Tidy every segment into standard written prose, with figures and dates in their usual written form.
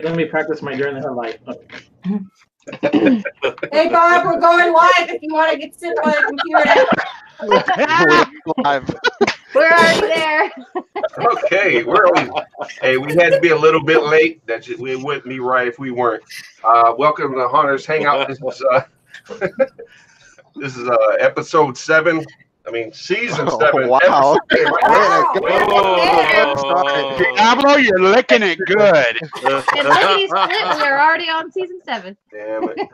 Let me practice my during the headlight. Hey, Bob, we're going live if you want to get sit on the computer. Live. We're already there. Okay, we're always, hey, we had to be a little bit late. It wouldn't be right if we weren't. Welcome to Hunters Hangout. This is episode 7. I mean, season 7. Wow. Diablo, you're licking it good. And lickety split, we are already on season 7. Damn it.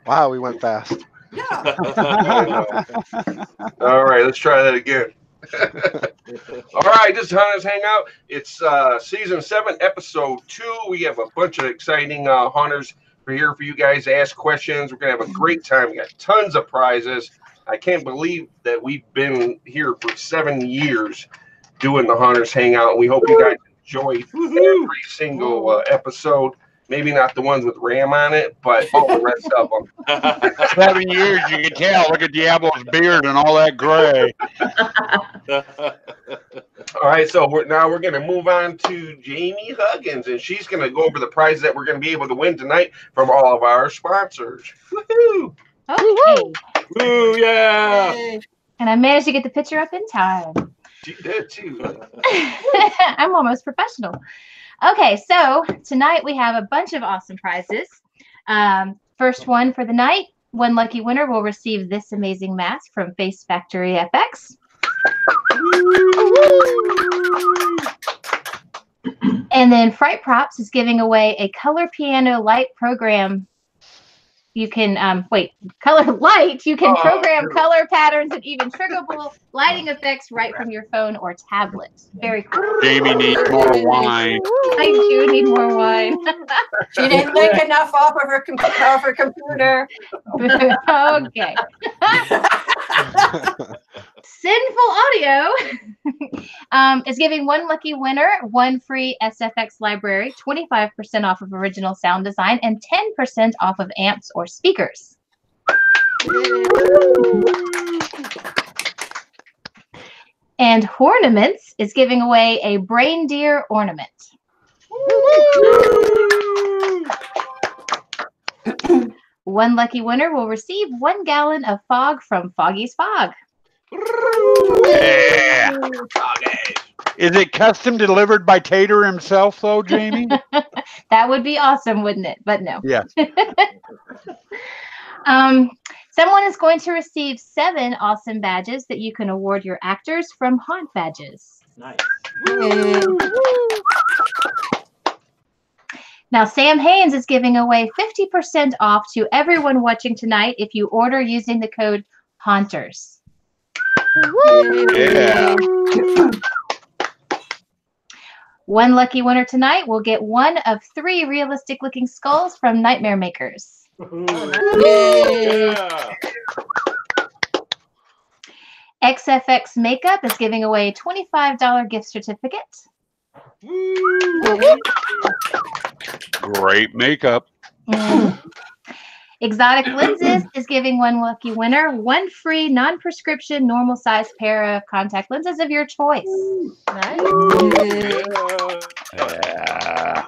Wow, we went fast. Yeah. All right, let's try that again. All right, this is Hunters Hangout. It's season 7, episode 2. We have a bunch of exciting hunters. We're here for you guys to ask questions. We're going to have a great time. We got tons of prizes. I can't believe that we've been here for 7 years doing the Hunters Hangout. We hope you guys enjoy every single episode. Maybe not the ones with Ram on it, but all the rest of them. 7 years, you can tell. Look at Diablo's beard and all that gray. All right, so we're going to move on to Jamie Huggins, and she's going to go over the prizes that we're going to be able to win tonight from all of our sponsors. Woohoo! Okay. Ooh, yeah. And I managed to get the picture up in time. She did too. I'm almost professional. Okay, so tonight we have a bunch of awesome prizes. First one for the night, one lucky winner will receive this amazing mask from Face Factory FX. And then Fright Props is giving away a color piano light program. You can color light. You can program color patterns and even triggerable lighting effects right from your phone or tablet. Very cool. Jamie needs more wine. I do need more wine. She didn't lick enough off of her computer. Okay. Sinful Audio is giving one lucky winner one free SFX library, 25% off of original sound design, and 10% off of amps or speakers. And Hornaments is giving away a reindeer ornament. One lucky winner will receive 1 gallon of fog from Foggy's Fog. Yeah. Is it custom delivered by Tater himself, though, Jamie? That would be awesome, wouldn't it? But no. Yes. Someone is going to receive 7 awesome badges that you can award your actors from Haunt Badges. Nice. Now, Sam Haynes is giving away 50% off to everyone watching tonight if you order using the code Haunters. Yeah. One lucky winner tonight will get one of 3 realistic-looking skulls from Nightmare Makers. Yeah. XFX Makeup is giving away a $25 gift certificate. Great makeup. Exotic Lenses is giving one lucky winner one free non-prescription normal size pair of contact lenses of your choice. Nice. Yeah.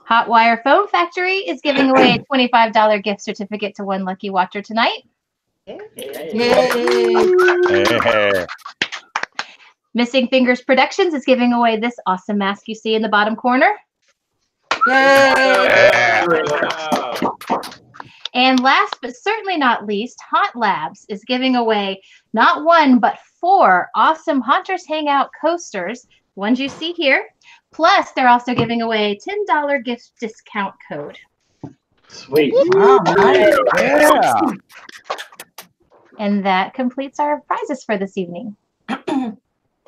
Hotwire Foam Factory is giving away a $25 gift certificate to one lucky watcher tonight. Yeah. Missing Fingers Productions is giving away this awesome mask you see in the bottom corner. Yeah. And last but certainly not least, Haunt Labs is giving away not 1 but 4 awesome Haunters Hangout coasters, ones you see here. Plus, they're also giving away a $10 gift discount code. Sweet. Wow, nice. Yeah. And that completes our prizes for this evening.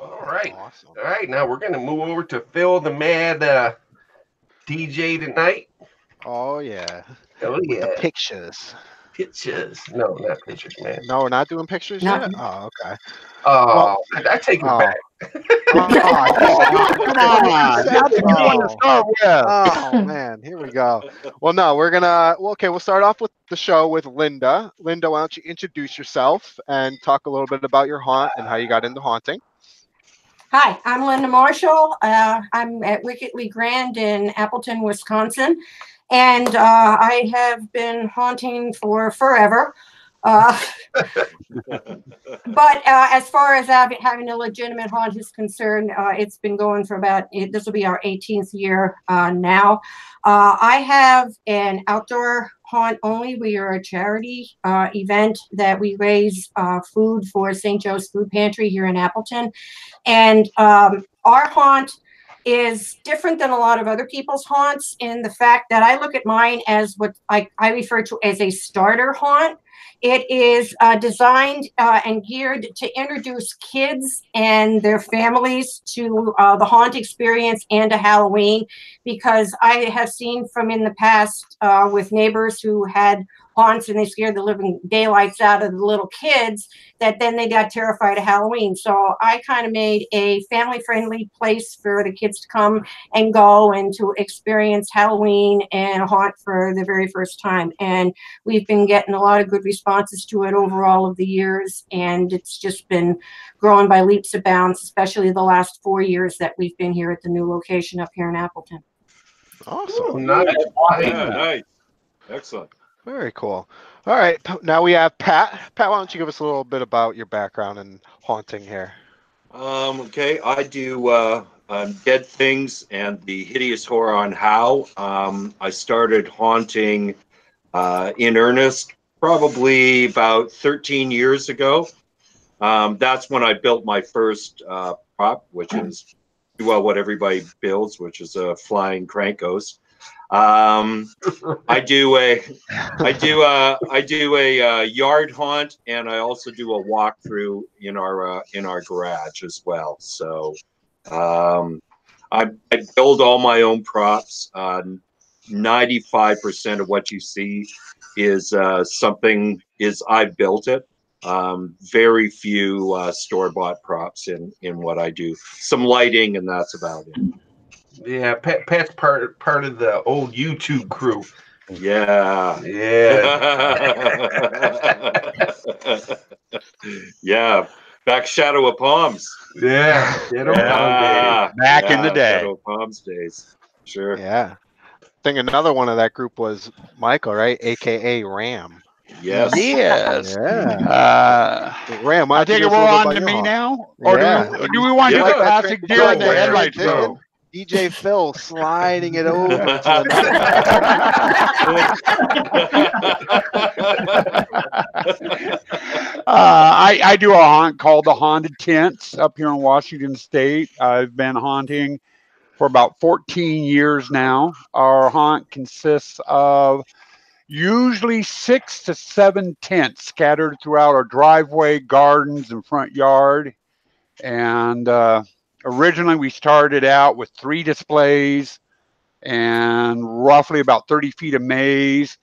All right. Awesome. All right, now we're going to move over to Phil the Mad DJ tonight. Oh, yeah. Oh, With yeah. the pictures. Pictures. No, not pictures, man. No, we're not doing pictures No. yet? Oh, okay. Oh, I take it back. Come on. That's a good one to start with. Oh man, here we go. Well, no, we'll start off with the show with Linda. Linda, why don't you introduce yourself and talk a little bit about your haunt and how you got into haunting? Hi, I'm Linda Marshall. I'm at Wickedly Grand in Appleton, Wisconsin, and I have been haunting for forever. But as far as having a legitimate haunt is concerned, it's been going for this will be our 18th year now. I have an outdoor haunt only. We are a charity event that we raise food for St. Joe's Food Pantry here in Appleton. And our haunt is different than a lot of other people's haunts in the fact that I look at mine as what I refer to as a starter haunt. It is designed and geared to introduce kids and their families to the haunt experience and to Halloween, because I have seen from in the past with neighbors who had haunts and they scared the living daylights out of the little kids that then they got terrified of Halloween. So I kind of made a family-friendly place for the kids to come and go and to experience Halloween and a haunt for the very first time. And we've been getting a lot of good responses to it over all of the years, and it's just been growing by leaps and bounds, especially the last 4 years that we've been here at the new location up here in Appleton. Awesome. Nice. Yeah, nice. Excellent. Very cool. All right. Now we have Pat. Pat, why don't you give us a little bit about your background in haunting here? Okay, I do Dead Things and the Hideous Horror on How. I started haunting in earnest probably about 13 years ago. That's when I built my first prop, which is what everybody builds, which is a flying crank ghost. I do a yard haunt, and I also do a walkthrough in our garage as well. So I build all my own props. 95% of what you see is I built it. Very few store-bought props in what I do. Some lighting, and that's about it. Yeah, Pat's part of the old YouTube crew. Yeah. Yeah. Back Shadow of Palms. Yeah. Back in the day. Shadow of Palms days. Sure. Yeah. I think another one of that group was Michael, right? AKA Ram. Yes. Yes. Yeah. Ram, why I don't you take it give us a we're little on bit to about me your haunt? now? Or Yeah. do we want to do Yeah. the classic deer in the Go, headlights? Aaron. DJ Phil sliding it over to I do a haunt called the Haunted Tents up here in Washington State. I've been haunting for about 14 years now. Our haunt consists of usually 6 to 7 tents scattered throughout our driveway, gardens, and front yard. And originally we started out with 3 displays and roughly about 30 feet of maze.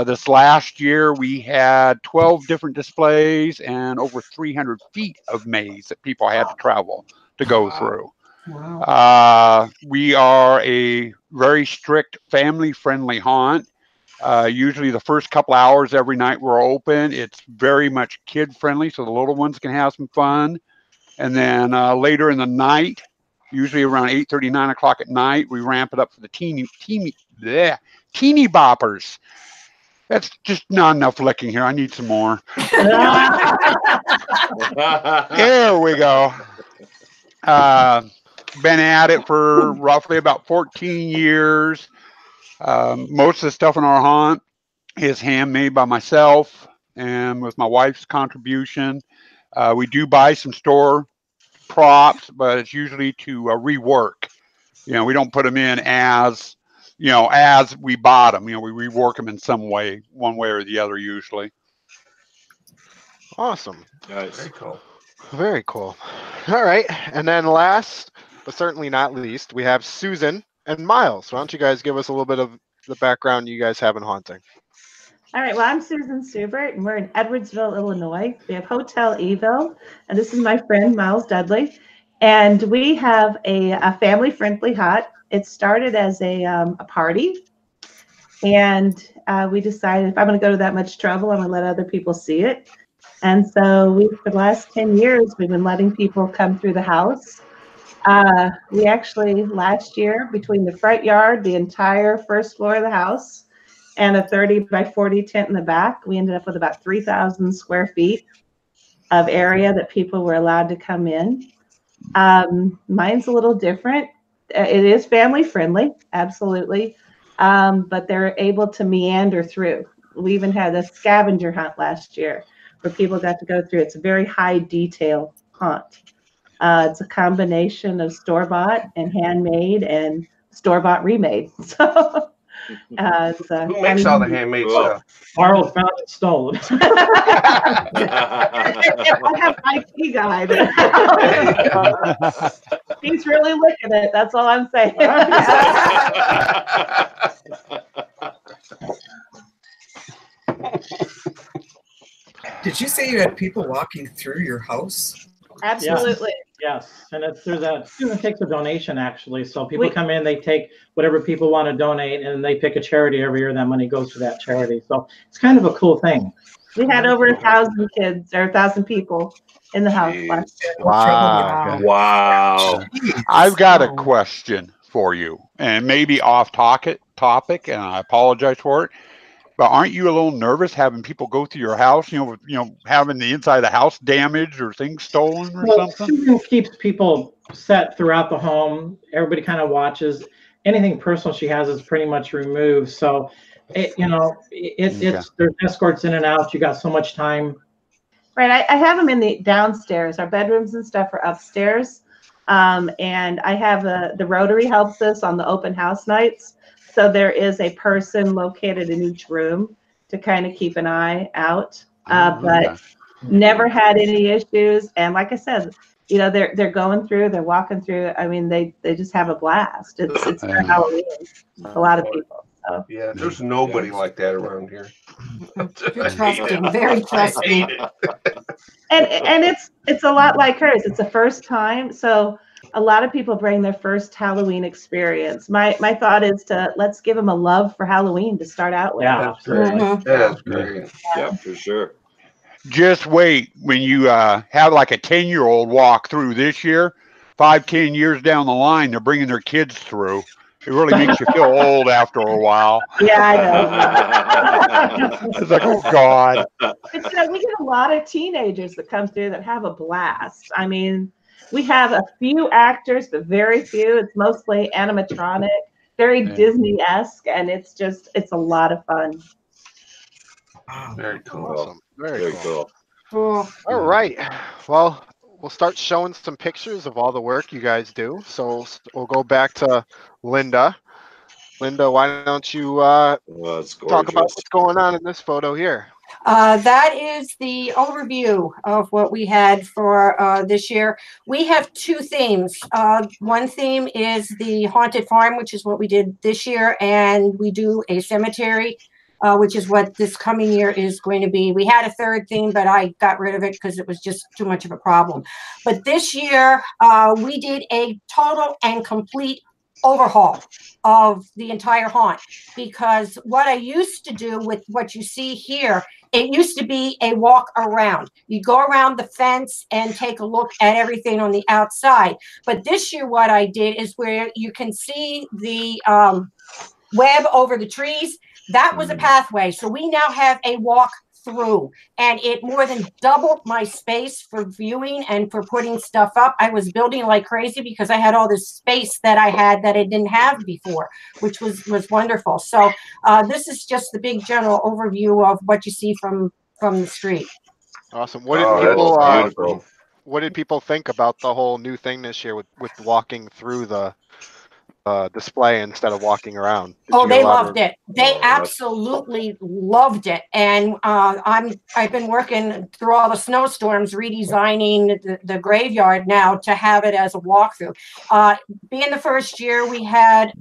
This last year, we had 12 different displays and over 300 feet of maze that people had to travel to go through. Wow. We are a very strict family-friendly haunt. Usually the first couple hours every night we're open. It's very much kid-friendly, so the little ones can have some fun. And then later in the night, usually around 8:30, 9 o'clock at night, we ramp it up for the teeny boppers. That's just not enough licking here. I need some more. There we go. Been at it for roughly about 14 years. Most of the stuff in our haunt is handmade by myself and with my wife's contribution. We do buy some store props, but it's usually to rework. We don't put them in as we bought them. We rework them in some way, one way or the other, usually. Awesome. Nice. Very cool. Very cool. All right. And then last, but certainly not least, we have Susan and Miles. Why don't you guys give us a little bit of the background you guys have in haunting? All right, well, I'm Susan Seubert, and we're in Edwardsville, Illinois. We have Hotel Evil, and this is my friend, Miles Dudley. And we have a family-friendly haunt. It started as a party, and we decided if I'm going to go to that much trouble, I'm going to let other people see it. And so for the last 10 years, we've been letting people come through the house We actually, last year, between the front yard, the entire first floor of the house, and a 30 by 40 tent in the back, we ended up with about 3,000 square feet of area that people were allowed to come in. Mine's a little different. It is family friendly, absolutely, but they're able to meander through. We even had a scavenger hunt last year where people got to go through. It's a very high detail haunt. It's a combination of store-bought and handmade and store-bought remade. So, Who makes all the handmade stuff? Borrowed, found, and stolen. I have an IT guy. He's really looking at it. That's all I'm saying. Did you say you had people walking through your house? Absolutely. Yes, and student takes a donation actually. So people come in, they take whatever people want to donate, and they pick a charity every year. That money goes to that charity. So it's kind of a cool thing. We had over 1,000 kids or 1,000 people in the house last year. Wow. Wow. I've got a question for you, and maybe off topic, and I apologize for it. But aren't you a little nervous having people go through your house? Having the inside of the house damaged or things stolen or something. Susan keeps people set throughout the home. Everybody kind of watches. Anything personal she has is pretty much removed. So, there's escorts in and out. You got so much time. Right. I have them in the downstairs. Our bedrooms and stuff are upstairs. And I have the Rotary helps us on the open house nights. So there is a person located in each room to kind of keep an eye out, but never had any issues. And like I said, they're going through, they're walking through. I mean, they just have a blast. It's for Halloween. A lot of people. So. Yeah, there's nobody like that around here. You're trusting, very trusting. And it's a lot like hers. It's a first time, so. A lot of people bring their first Halloween experience. My thought is let's give them a love for Halloween to start out with. Yeah, absolutely. That's great. Yeah, for sure. Just wait when you have like a 10-year-old walk through this year. 5-10 years down the line, they're bringing their kids through. It really makes you feel old after a while. Yeah, I know. It's like, oh God. We get a lot of teenagers that come through that have a blast. I mean. We have a few actors, but very few. It's mostly animatronic, very Disney-esque, and it's a lot of fun. Very cool. Awesome. Very cool. Cool. All right. Well, we'll start showing some pictures of all the work you guys do. So we'll go back to Linda. Linda, why don't you talk about what's going on in this photo here? That is the overview of what we had for this year. We have two themes. One theme is the haunted farm, which is what we did this year, and we do a cemetery, which is what this coming year is going to be. We had a third theme, but I got rid of it because it was just too much of a problem. But this year, we did a total and complete overhaul of the entire haunt, because what I used to do with what you see here, it used to be a walk around. You go around the fence and take a look at everything on the outside. But this year what I did is where you can see the web over the trees. That was a pathway. So we now have a walk through, and it more than doubled my space for viewing and for putting stuff up. I was building like crazy because I had all this space that I had that I didn't have before, which was wonderful. So this is just the big general overview of what you see from the street. Awesome. What did people think about the whole new thing this year with walking through the display instead of walking around? They loved it. They absolutely loved it. And I've been working through all the snowstorms, redesigning the graveyard now to have it as a walkthrough. Being the first year, we had,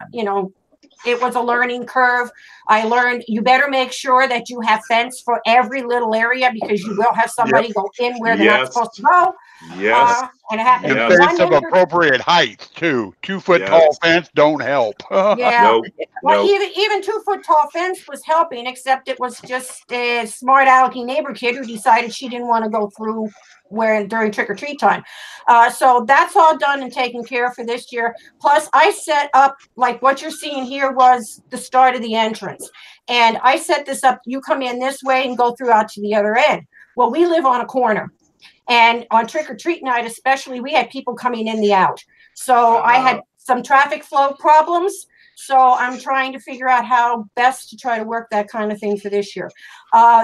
it was a learning curve. I learned you better make sure that you have fence for every little area, because you will have somebody go in where they're not supposed to go. Yes. And it happened. And fence of appropriate height too. 2 foot tall fence don't help. Yeah. Well, Nope. even 2 foot tall fence was helping, except it was just a smart alecky neighbor kid who decided she didn't want to go through during trick or treat time. So that's all done and taken care of for this year. Plus, I set up, like what you're seeing here was the start of the entrance. And I set this up, you come in this way and go through out to the other end. Well, we live on a corner. And on trick or treat night, especially, we had people coming in the out. So I had some traffic flow problems. So I'm trying to figure out how best to try to work that kind of thing for this year.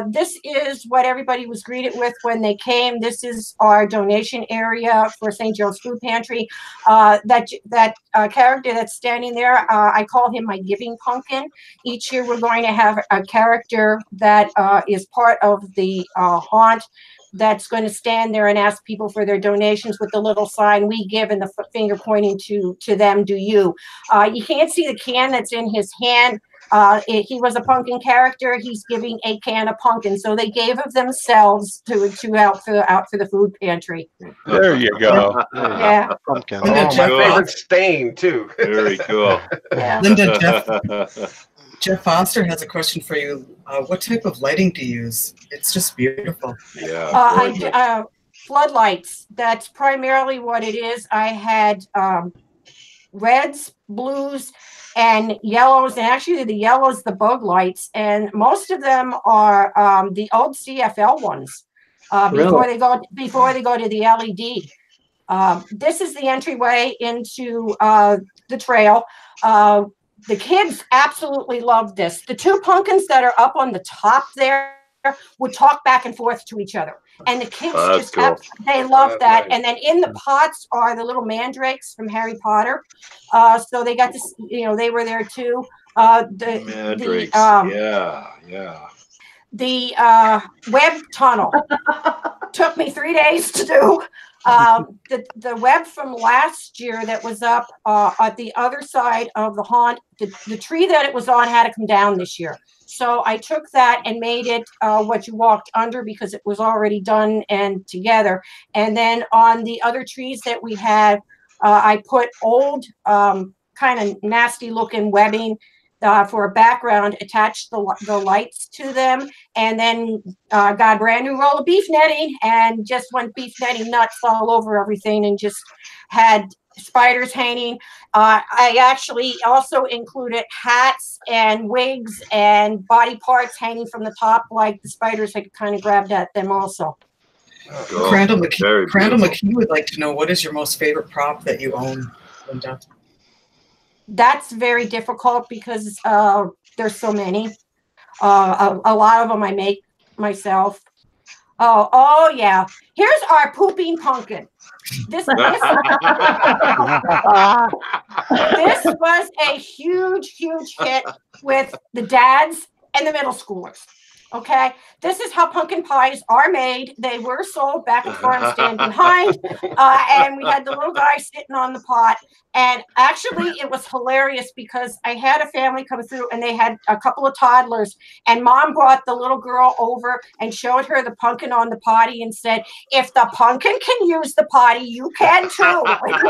This is what everybody was greeted with when they came. This is our donation area for St. Joe's Food Pantry. That character that's standing there, I call him my giving pumpkin. Each year we're going to have a character that is part of the haunt that's going to stand there and ask people for their donations with the little sign we give and the finger pointing to them, do you. You can't see the can that's in his hand. He was a pumpkin character. He's giving a can of pumpkin. So they gave of themselves to out for the food pantry. There you go. Yeah. Pumpkin. Oh, my favorite stain, too. Very cool. Yeah. Linda, Jeff Foster has a question for you. What type of lighting do you use? It's just beautiful. Yeah. Floodlights. That's primarily what it is. I had reds, blues, and yellows. And actually, the yellows, the bug lights, and most of them are the old CFL ones. Before they go to the LED. This is the entryway into the trail. The kids absolutely love this. The 2 pumpkins that are up on the top there would talk back and forth to each other. And the kids they love that. Nice. And then in the pots are the little mandrakes from Harry Potter. So they got this, they were there too. The mandrakes. The web tunnel took me 3 days to do. The web from last year that was up at the other side of the haunt, the tree that it was on had to come down this year. So I took that and made it what you walked under because it was already done and together. And then on the other trees that we had, I put old kind of nasty looking webbing for a background, attached the lights to them, and then got a brand new roll of beef netting and just went beef netting nuts all over everything and just had spiders hanging. I actually also included hats and wigs and body parts hanging from the top, like the spiders had kind of grabbed at them also. Crandall McKee would like to know, what is your most favorite prop that you own, Linda? That's very difficult because there's so many. A lot of them I make myself. Oh yeah. Here's our pooping pumpkin. This was a huge hit with the dads and the middle schoolers. Okay, this is how pumpkin pies are made. They were sold back at the farm stand behind, and we had the little guy sitting on the pot. And actually, it was hilarious because I had a family come through, and they had a couple of toddlers. And Mom brought the little girl over and showed her the pumpkin on the potty and said, "If the pumpkin can use the potty, you can too." It was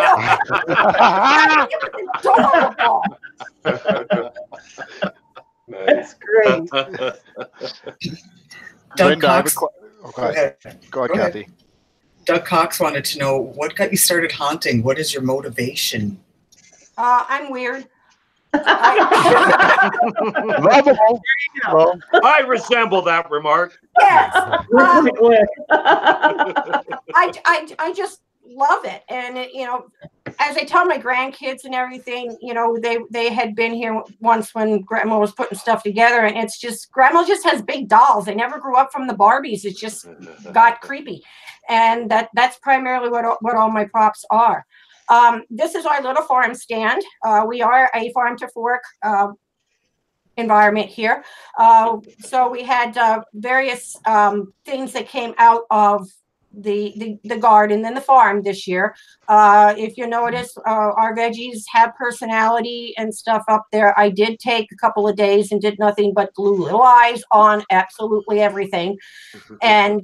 adorable. That's great. Doug Cox. Go ahead, Kathy. Doug Cox wanted to know, what got you started haunting? What is your motivation? I'm weird. Lovable. Well, I resemble that remark. Yes. I just love it. And, as I tell my grandkids and everything, they had been here once when Grandma was putting stuff together, and it's just, Grandma just has big dolls. They never grew up from the Barbies. It just got creepy. And that's primarily what all my props are. This is our little farm stand. We are a farm to fork environment here. So we had various things that came out of the garden and the farm this year. If you notice, our veggies have personality and stuff up there. I did take a couple of days and did nothing but glue little eyes on absolutely everything. And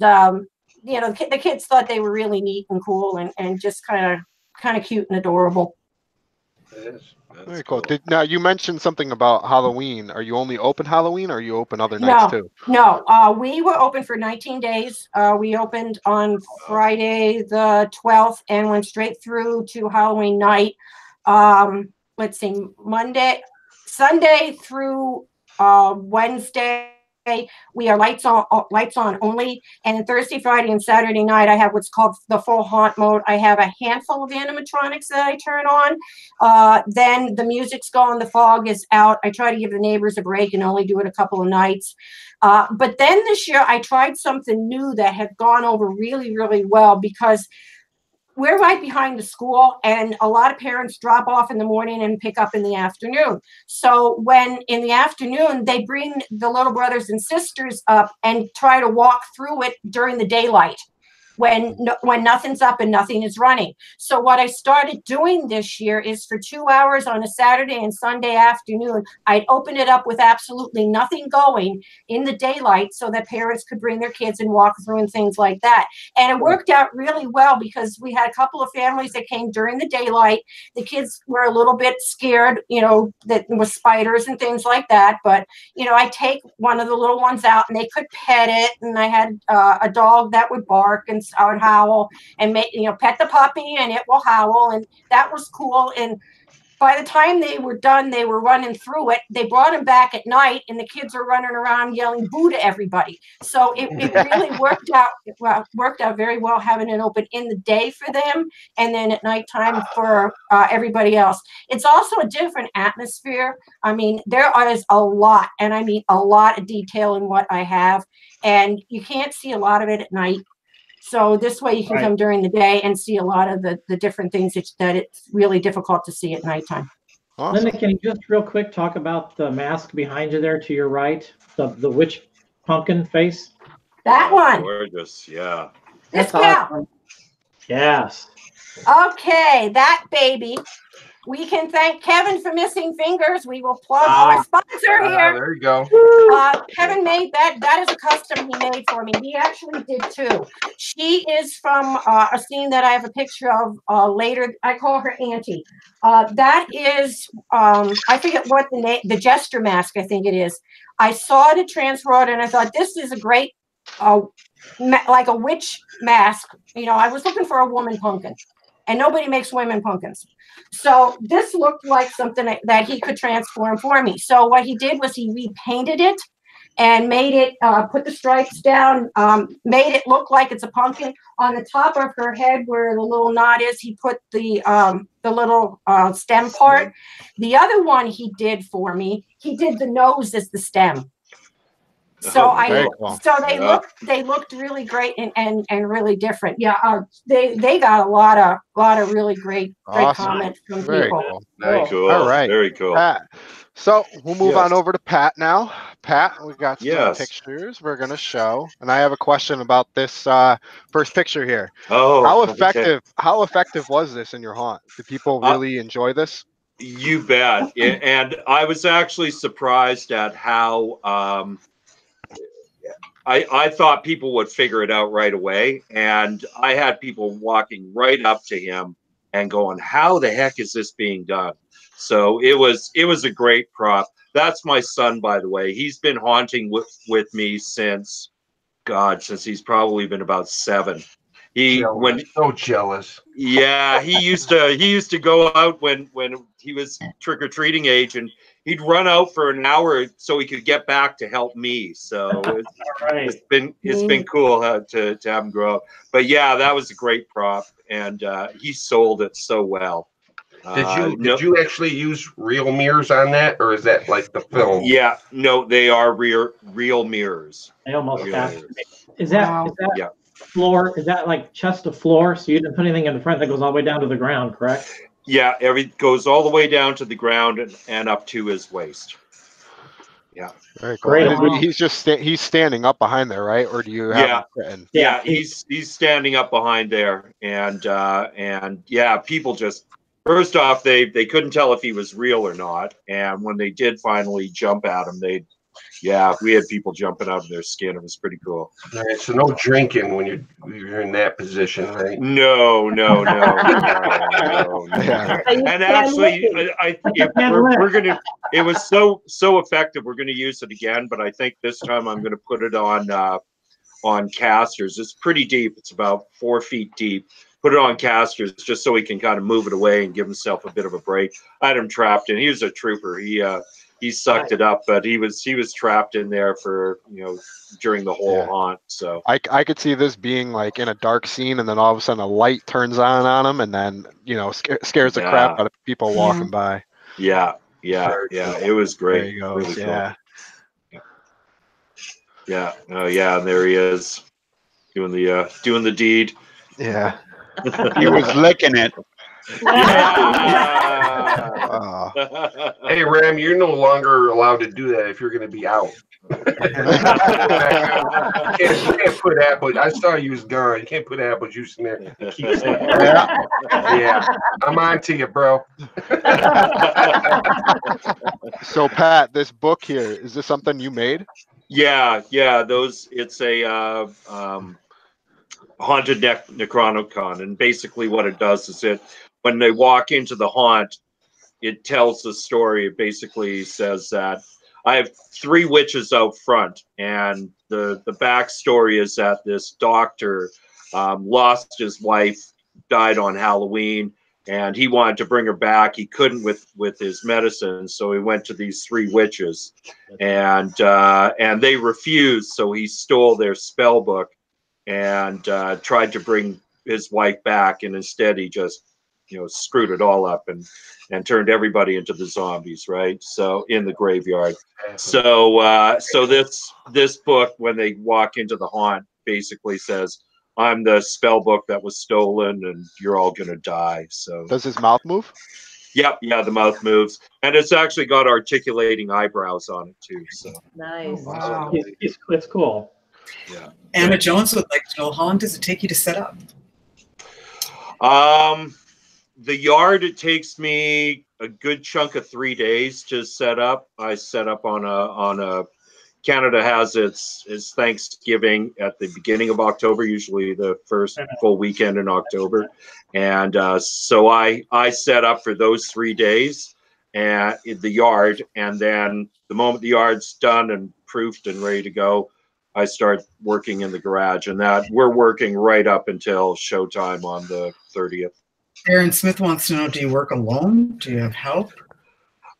you know, the kids thought they were really neat and cool and just kind of cute and adorable. That's very cool. Now you mentioned something about Halloween. Are you only open Halloween, or are you open other nights too? No, we were open for 19 days. We opened on Friday the 12th and went straight through to Halloween night. Let's see, Sunday through Wednesday. We are lights on only, and then Thursday, Friday, and Saturday night I have what's called the full haunt mode. I have a handful of animatronics that I turn on. Then the music's gone, the fog is out. I try to give the neighbors a break and only do it a couple of nights. But then this year I tried something new that had gone over really, really well, because we're right behind the school, and a lot of parents drop off in the morning and pick up in the afternoon. So when in the afternoon, they bring the little brothers and sisters up and try to walk through it during the daylight, when nothing's up and nothing is running. So what I started doing this year is for 2 hours on a Saturday and Sunday afternoon, I'd open it up with absolutely nothing going in the daylight so that parents could bring their kids and walk through and things like that. And it worked out really well, because we had a couple of families that came during the daylight. The kids were a little bit scared, you know, that there was spiders and things like that. But, you know, I take one of the little ones out and they could pet it. And I had a dog that would bark and I would howl and make, you know, pet the puppy and it will howl, and that was cool. And by the time they were done, they were running through it. They brought him back at night, and the kids were running around yelling boo to everybody. So it really worked out very well, having it open in the day for them and then at nighttime for everybody else. It's also a different atmosphere. I mean, there is a lot, and I mean a lot of detail in what I have, and you can't see a lot of it at night. So this way you can come during the day and see a lot of the different things that it's really difficult to see at nighttime. Awesome. Linda, can you just real quick talk about the mask behind you there to your right, the witch pumpkin face? That one. Gorgeous, yeah. This gal. Awesome. Yes. Okay, that baby. We can thank Kevin for Missing Fingers. We will plug our sponsor here. There you go. Kevin made that. That is a custom he made for me. He actually did too. She is from a scene that I have a picture of later. I call her Auntie. That is, I forget what the name, the Jester mask, I think it is. I saw it at Transworld and I thought, this is a great, like a witch mask. You know, I was looking for a woman pumpkin, and nobody makes women pumpkins. So this looked like something that he could transform for me. So what he did was he repainted it and made it, put the stripes down, made it look like it's a pumpkin. On the top of her head where the little knot is, he put the little stem part. The other one he did for me, he did the nose as the stem. So so they looked really great and really different. Yeah, they got a lot of really great comments from people. Cool. Very cool. All right, very cool. So we'll move on over to Pat now. Pat, we've got some pictures we're gonna show, and I have a question about this first picture here. Oh, how effective was this in your haunt? Did people really enjoy this? You bet. And I was actually surprised at how I thought people would figure it out right away. And I had people walking right up to him and going, how the heck is this being done? So it was a great prop. That's my son, by the way. He's been haunting with me since he's probably been about 7. So jealous. Yeah, he used to go out when he was trick-or-treating age, and he'd run out for an hour so he could get back to help me. So it's been cool to have him grow up. But yeah, that was a great prop, and he sold it so well. Did you actually use real mirrors on that, or is that like the film? Yeah, no, they are real mirrors. I almost asked. Is that floor? Is that like chest of floor? So you didn't put anything in the front that goes all the way down to the ground, correct? Yeah, goes all the way down to the ground and up to his waist. Yeah, very cool. Great. He's standing up behind there, right? Or do you have him sitting? Yeah, he's standing up behind there, and yeah, people just first off they couldn't tell if he was real or not, and when they did finally jump at him, yeah, we had people jumping out of their skin. It was pretty cool. All right, so no drinking when you're in that position, right? No. Yeah. And actually, we're gonna. It was so effective. We're gonna use it again, but I think this time I'm gonna put it on casters. It's pretty deep. It's about 4 feet deep. Put it on casters just so he can kind of move it away and give himself a bit of a break. I had him trapped in. He was a trooper. He sucked it up, but he was trapped in there for during the whole haunt. So I could see this being like in a dark scene, and then all of a sudden a light turns on him, and then scares the crap out of people walking by. Yeah. It was great. There he goes. Really cool. Yeah. Oh yeah, and there he is doing the deed. Yeah. He was licking it. Hey, Ram, you're no longer allowed to do that if you're going to be out. You can't put apple. I saw you was gone. You can't put apple juice in there. Yeah, I'm on to you, bro. So, Pat, this book here, is this something you made? Yeah. It's a haunted Necronomicon, and basically what it does is when they walk into the haunt, it tells the story. It basically says that I have 3 witches out front, and the backstory is that this doctor lost his wife, died on Halloween, and he wanted to bring her back. He couldn't with his medicine, so he went to these 3 witches, and they refused. So he stole their spell book and tried to bring his wife back, and instead he just screwed it all up and turned everybody into the zombies, right? So in the graveyard. So this book, when they walk into the haunt, basically says, I'm the spell book that was stolen, and you're all gonna die. So does his mouth move? Yep, the mouth moves, and it's actually got articulating eyebrows on it too. So nice. Oh, wow. It's cool. Yeah. Anna Jones would like to know, how long does it take you to set up? The yard, it takes me a good chunk of 3 days to set up. I set up on a Canada has its Thanksgiving at the beginning of October, usually the first full weekend in October. And so I set up for those 3 days in the yard. And then the moment the yard's done and proofed and ready to go, I start working in the garage. And that we're working right up until showtime on the 30th. Aaron Smith wants to know, do you work alone? Do you have help?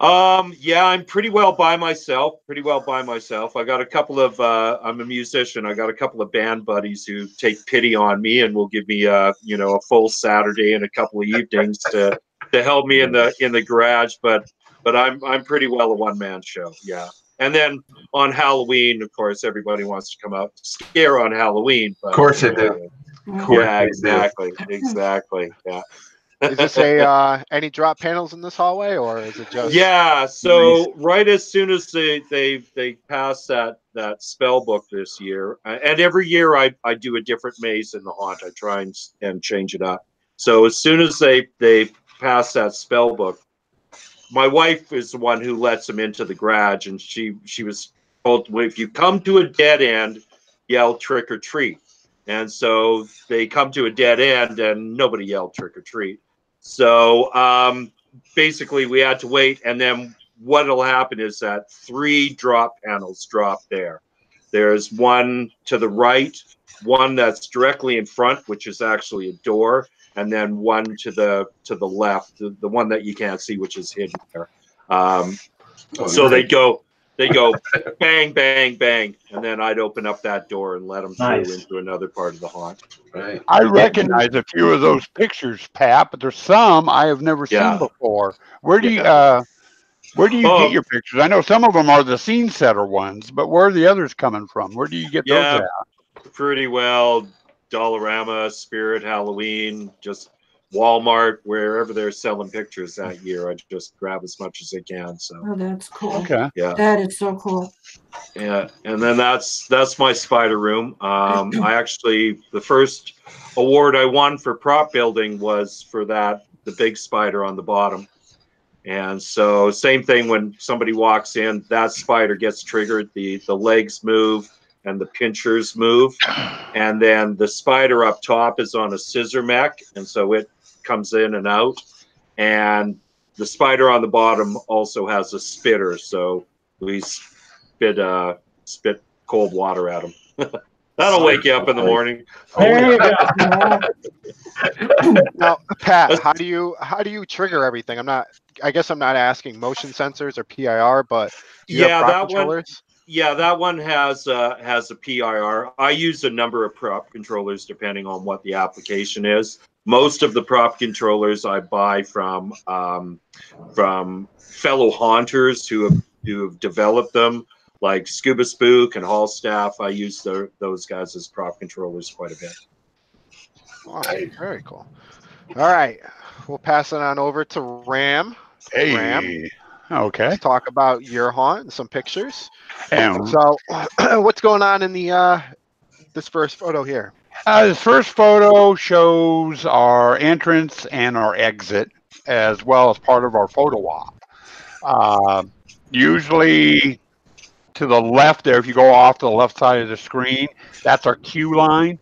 Yeah, I'm pretty well by myself. I got a couple of I'm a musician. I got a couple of band buddies who take pity on me and will give me a full Saturday and a couple of evenings to help me in the garage, but I'm pretty well a one-man show. Yeah. And then on Halloween, of course, everybody wants to come out scare on Halloween. But, of course they do. Yeah, exactly. Yeah. Is this any drop panels in this hallway, or is it just? Yeah. So right as soon as they pass that spell book this year, and every year I do a different maze in the haunt. I try and change it up. So as soon as they pass that spell book, my wife is the one who lets them into the garage, and she was told, if you come to a dead end, yell trick or treat. And so they come to a dead end, and nobody yelled trick or treat. So basically, we had to wait, and then what'll happen is that 3 drop panels drop there. There's one to the right, one that's directly in front, which is actually a door, and then one to the left, the one that you can't see, which is hidden there. So they go bang, bang, bang, and then I'd open up that door and let them through into another part of the haunt. Right. I recognize a few of those pictures, Pat, but there's some I have never seen before. Where do you get your pictures? I know some of them are the scene setter ones, but where are the others coming from? Where do you get those at? Pretty well, Dollarama, Spirit, Halloween, just Walmart, wherever they're selling pictures that year. I just grab as much as I can. So that's cool. Okay. Yeah. That is so cool. Yeah, and then that's my spider room. I actually, the first award I won for prop building was for the big spider on the bottom. And so same thing when somebody walks in, that spider gets triggered, the legs move and the pinchers move. And then the spider up top is on a scissor mech, and so it comes in and out. And the spider on the bottom also has a spitter, so we spit cold water at him. That'll wake you up in the morning. There you go. Now, Pat, how do you trigger everything? I guess I'm not asking motion sensors or PIR, but do you have prop controllers? Yeah, that one has a PIR. I use a number of prop controllers depending on what the application is. Most of the prop controllers I buy from fellow haunters who have developed them, like Scuba Spook and Hallstaff. I use those guys as prop controllers quite a bit. Wow, very cool. All right, we'll pass it on over to Ram. Hey. Ram. Okay. Let's talk about your haunt and some pictures. And so, what's going on in the this first photo here? This first photo shows our entrance and our exit, as well as part of our photo op. Usually to the left there, if you go off to the left side of the screen, that's our queue line.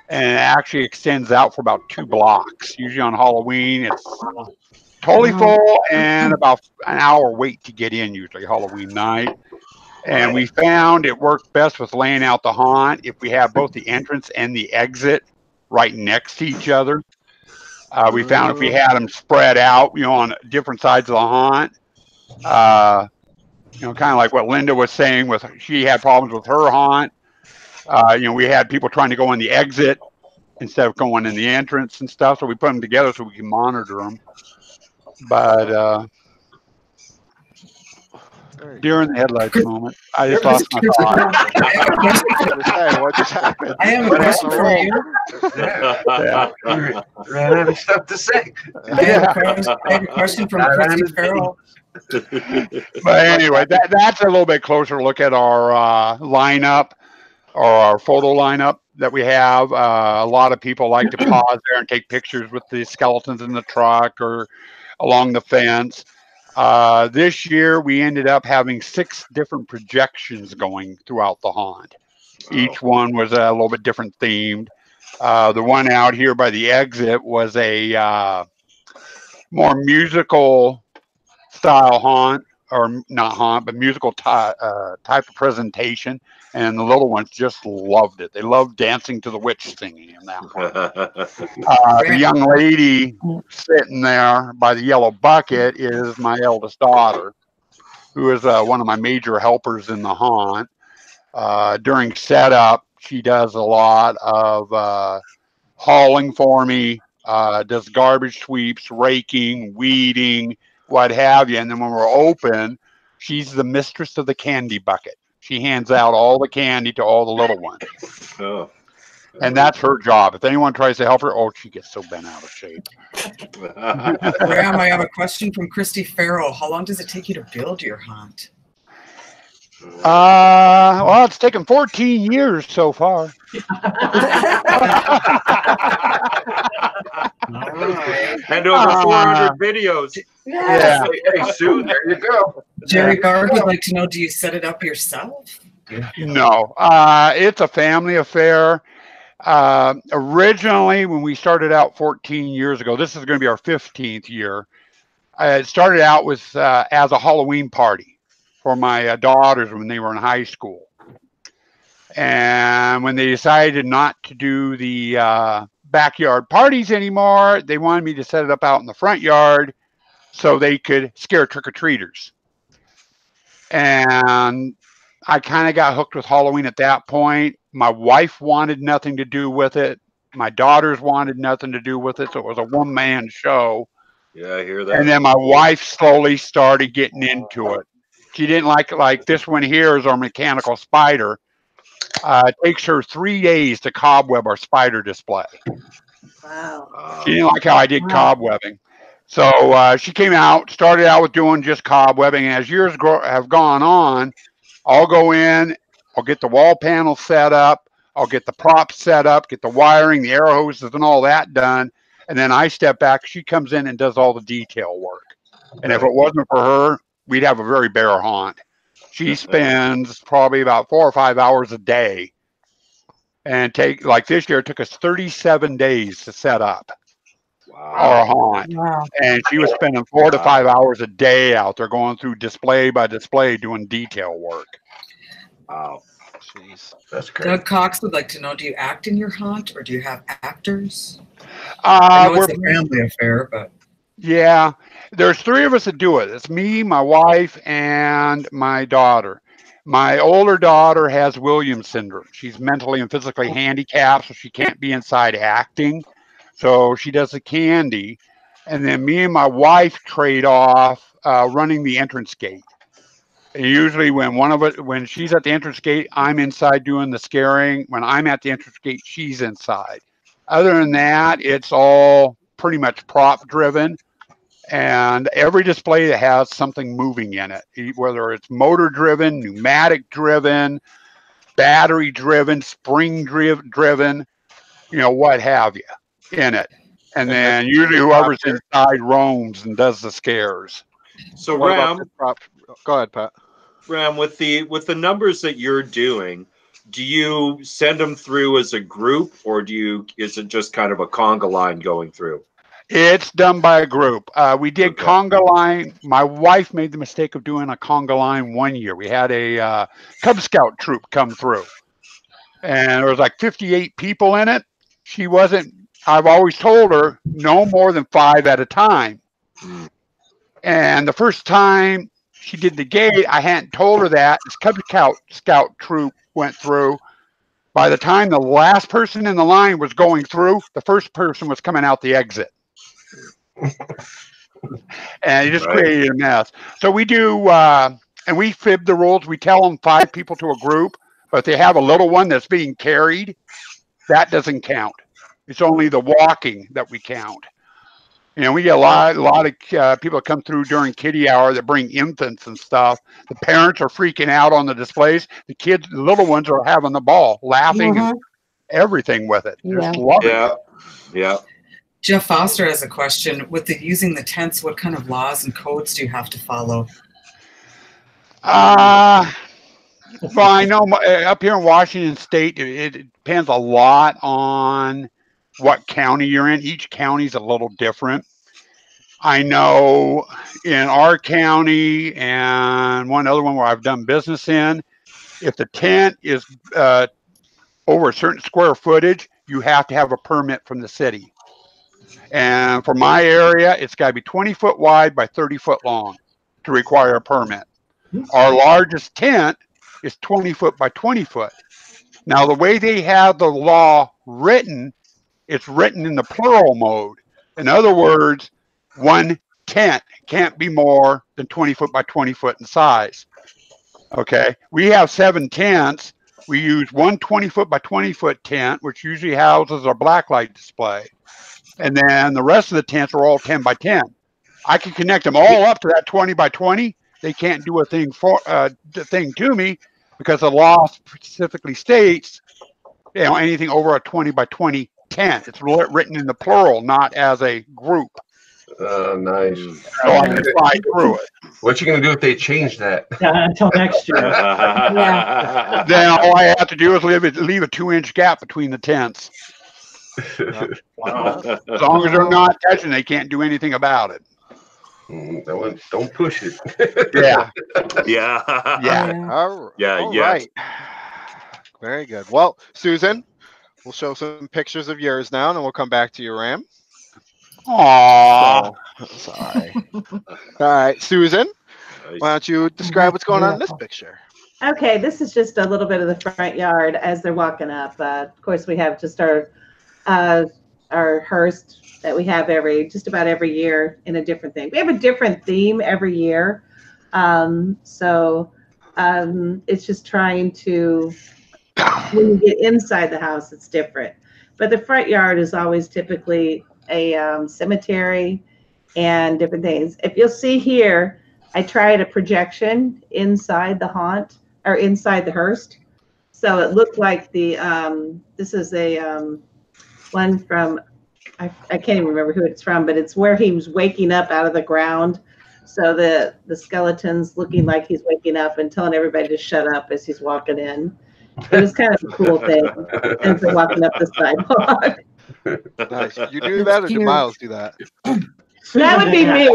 And it actually extends out for about 2 blocks. Usually on Halloween, it's totally full and about an hour wait to get in, usually Halloween night. And we found it worked best with laying out the haunt if we have both the entrance and the exit right next to each other. We found if we had them spread out, on different sides of the haunt, kind of like what Linda was saying she had problems with her haunt. We had people trying to go in the exit instead of going in the entrance and stuff. So we put them together so we can monitor them. But during the headlights moment, I just lost my thought. What just happened? I have a question for you. Ran out of stuff to say. I have a question from Christy Farrell. But anyway, that's a little bit closer look at our lineup, or our photo lineup that we have. A lot of people like to pause there and take pictures with the skeletons in the truck or along the fence. This year we ended up having 6 different projections going throughout the haunt. Each one was a little bit different themed. The one out here by the exit was a more musical style haunt, or not haunt, but musical type of presentation. And the little ones just loved it. They loved dancing to the witch singing in that one. The young lady sitting there by the yellow bucket is my eldest daughter, who is one of my major helpers in the haunt. During setup, she does a lot of hauling for me, does garbage sweeps, raking, weeding, what have you. And then when we're open, she's the mistress of the candy bucket. She hands out all the candy to all the little ones. Oh. And that's her job. If anyone tries to help her, she gets so bent out of shape. Graham, I have a question from Christy Farrell. How long does it take you to build your haunt? Well, it's taken 14 years so far. And over 400 videos. Yeah. Hey, Sue, there you go. Jerry Bard would like to know, do you set it up yourself? No, it's a family affair. Originally, when we started out 14 years ago, this is going to be our 15th year. It started out with as a Halloween party for my daughters when they were in high school. And when they decided not to do the backyard parties anymore, they wanted me to set it up out in the front yard so they could scare trick-or-treaters. And I kind of got hooked with Halloween at that point. My wife wanted nothing to do with it. My daughters wanted nothing to do with it. So it was a one-man show. Yeah, I hear that. And then my wife slowly started getting into it. She didn't like this one here is our mechanical spider. It takes her 3 days to cobweb our spider display. Wow. She didn't like how I did cobwebbing. So she came out, started out with doing just cobwebbing. And as years have gone on, I'll go in, I'll get the wall panel set up, I'll get the props set up, get the wiring, the air hoses and all that done. And then I step back, she comes in and does all the detail work. And if it wasn't for her, we'd have a very bare haunt. She spends probably about 4 or 5 hours a day, and like this year, it took us 37 days to set up our haunt. Wow. And she was spending 4 to 5 hours a day out there going through display by display doing detail work. Wow. Jeez. That's great. Doug Cox would like to know, do you act in your haunt or do you have actors? I know it's a family affair, but... Yeah, there's 3 of us that do it. It's me, my wife, and my daughter. My older daughter has Williams syndrome. She's mentally and physically handicapped, so she can't be inside acting. So she does the candy. And then me and my wife trade off running the entrance gate. And usually when she's at the entrance gate, I'm inside doing the scaring. When I'm at the entrance gate, she's inside. Other than that, it's all pretty much prop driven. And every display that has something moving in it, whether it's motor driven, pneumatic driven, battery driven, spring driven, what have you in it. And then usually whoever's inside roams and does the scares. So Ram, go ahead, Pat. Ram, with the numbers that you're doing, do you send them through as a group, or is it just kind of a conga line going through? It's done by a group. We did conga line. My wife made the mistake of doing a conga line one year. We had a Cub Scout troop come through, and there was like 58 people in it. I've always told her no more than 5 at a time. And the first time she did the gate, I hadn't told her that. This Cub Scout troop went through. By the time the last person in the line was going through, the first person was coming out the exit. And it just created a mess. So we do, and we fib the rules. We tell them 5 people to a group, but if they have a little one that's being carried, that doesn't count. It's only the walking that we count. We get a lot of people that come through during kiddie hour that bring infants and stuff. The parents are freaking out on the displays. The kids, the little ones, are having the ball, laughing and everything with it. Just love it. Yeah. Jeff Foster has a question. With using the tents, what kind of laws and codes do you have to follow? Well, I know up here in Washington State, it depends a lot on what county you're in. Each county is a little different. I know in our county and one other one where I've done business in, if the tent is over a certain square footage, you have to have a permit from the city. And for my area, it's got to be 20 foot wide by 30 foot long to require a permit. Our largest tent is 20 foot by 20 foot. Now, the way they have the law written, it's written in the plural mode. In other words, one tent can't be more than 20 foot by 20 foot in size. Okay. We have 7 tents. We use one 20 foot by 20 foot tent, which usually houses our blacklight display. And then the rest of the tents are all 10 by 10. I can connect them all up to that 20 by 20. They can't do a thing to me because the law specifically states, anything over a 20 by 20 tent. It's written in the plural, not as a group. Nice. So I can fly through it. What you gonna do if they change that? Until next year. Then all I have to do is leave a 2-inch gap between the tents. Wow. As long as they're not touching, they can't do anything about it. Don't push it. Yeah. All right. Very good. Well, Susan, we'll show some pictures of yours now, and then we'll come back to you, Ram. Aww. Sorry. All right, Susan, why don't you describe what's going on in this picture? Okay, this is just a little bit of the front yard as they're walking up. Of course, we have just our hearse that we have just about every year in a different thing. We have a different theme every year. So it's just trying to, when you get inside the house, it's different. But the front yard is always typically a cemetery and different things. If you'll see here, I tried a projection inside the haunt or inside the hearse. So it looked like this is a one from, I can't even remember who it's from, but it's where he was waking up out of the ground So the skeleton's looking like he's waking up and telling everybody to shut up as he's walking in. It was kind of a cool thing as they're walking up the sidewalk. Nice. You do that, or do Miles do that? That would be me.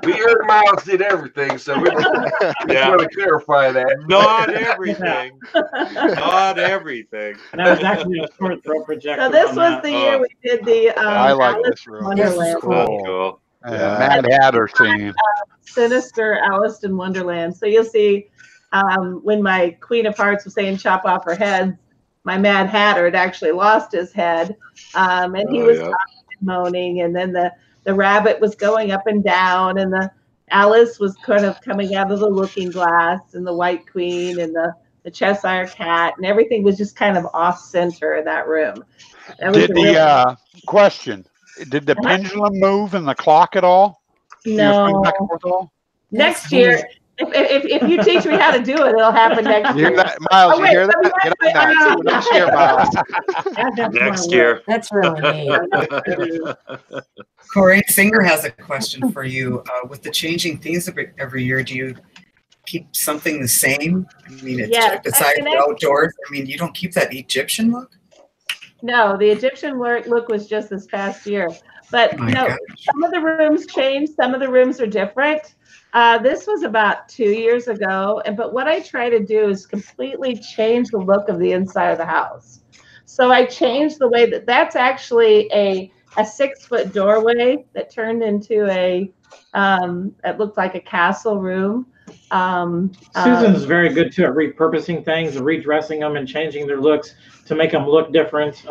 We heard Miles did everything, so we just want to clarify that. Not everything. Not everything. That was actually a short throw projector. So this was the year we did the I like Alice this in room. Wonderland. Cool. Yeah, Mad Hatter scene. Sinister Alice in Wonderland. So you'll see when my Queen of Hearts was saying chop off her head, my Mad Hatter had actually lost his head, and he was moaning, and then the rabbit was going up and down, and the Alice was kind of coming out of the looking glass, and the White Queen and the Cheshire Cat, and everything was just kind of off center in that room. Question, did the pendulum move in the clock at all? No. Back and forth at all? Next year, if you teach me how to do it, it'll happen next year. You hear that, Miles? You hear that? Get on that. Next year, Miles. Next year. That's really neat. Corey Singer has a question for you. With the changing themes every year, do you keep something the same? I mean, besides the outdoors, I mean, you don't keep that Egyptian look? No, the Egyptian look was just this past year. But some of the rooms changed. Some of the rooms are different. This was about 2 years ago. But what I try to do is completely change the look of the inside of the house. So I changed the way that's actually a 6-foot doorway that turned into it looked like a castle room. Susan's very good too at repurposing things, redressing them, and changing their looks to make them look different.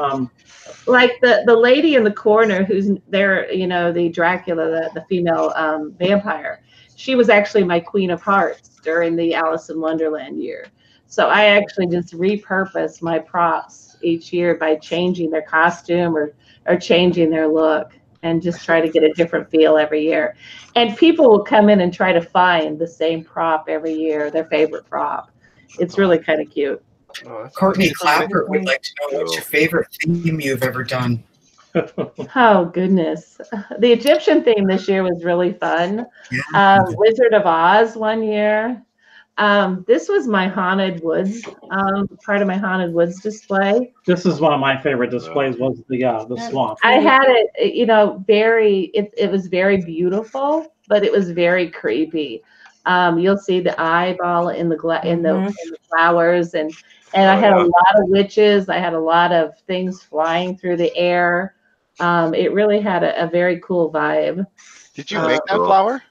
Like the lady in the corner who's there, the Dracula, the female vampire. She was actually my Queen of Hearts during the Alice in Wonderland year. So I actually just repurpose my props each year by changing their costume or changing their look, and just try to get a different feel every year. And people will come in and try to find the same prop every year, their favorite prop. It's really kind of cute. Courtney Clapper would like to know what's your favorite theme you've ever done. Oh, goodness. The Egyptian theme this year was really fun. Wizard of Oz one year. This was my Haunted Woods, part of my Haunted Woods display. This is one of my favorite displays, was the swamp. I had it, it was very beautiful, but it was very creepy. You'll see the eyeball in the flowers, and I had a lot of witches. I had a lot of things flying through the air. It really had a very cool vibe. Did you make that flower?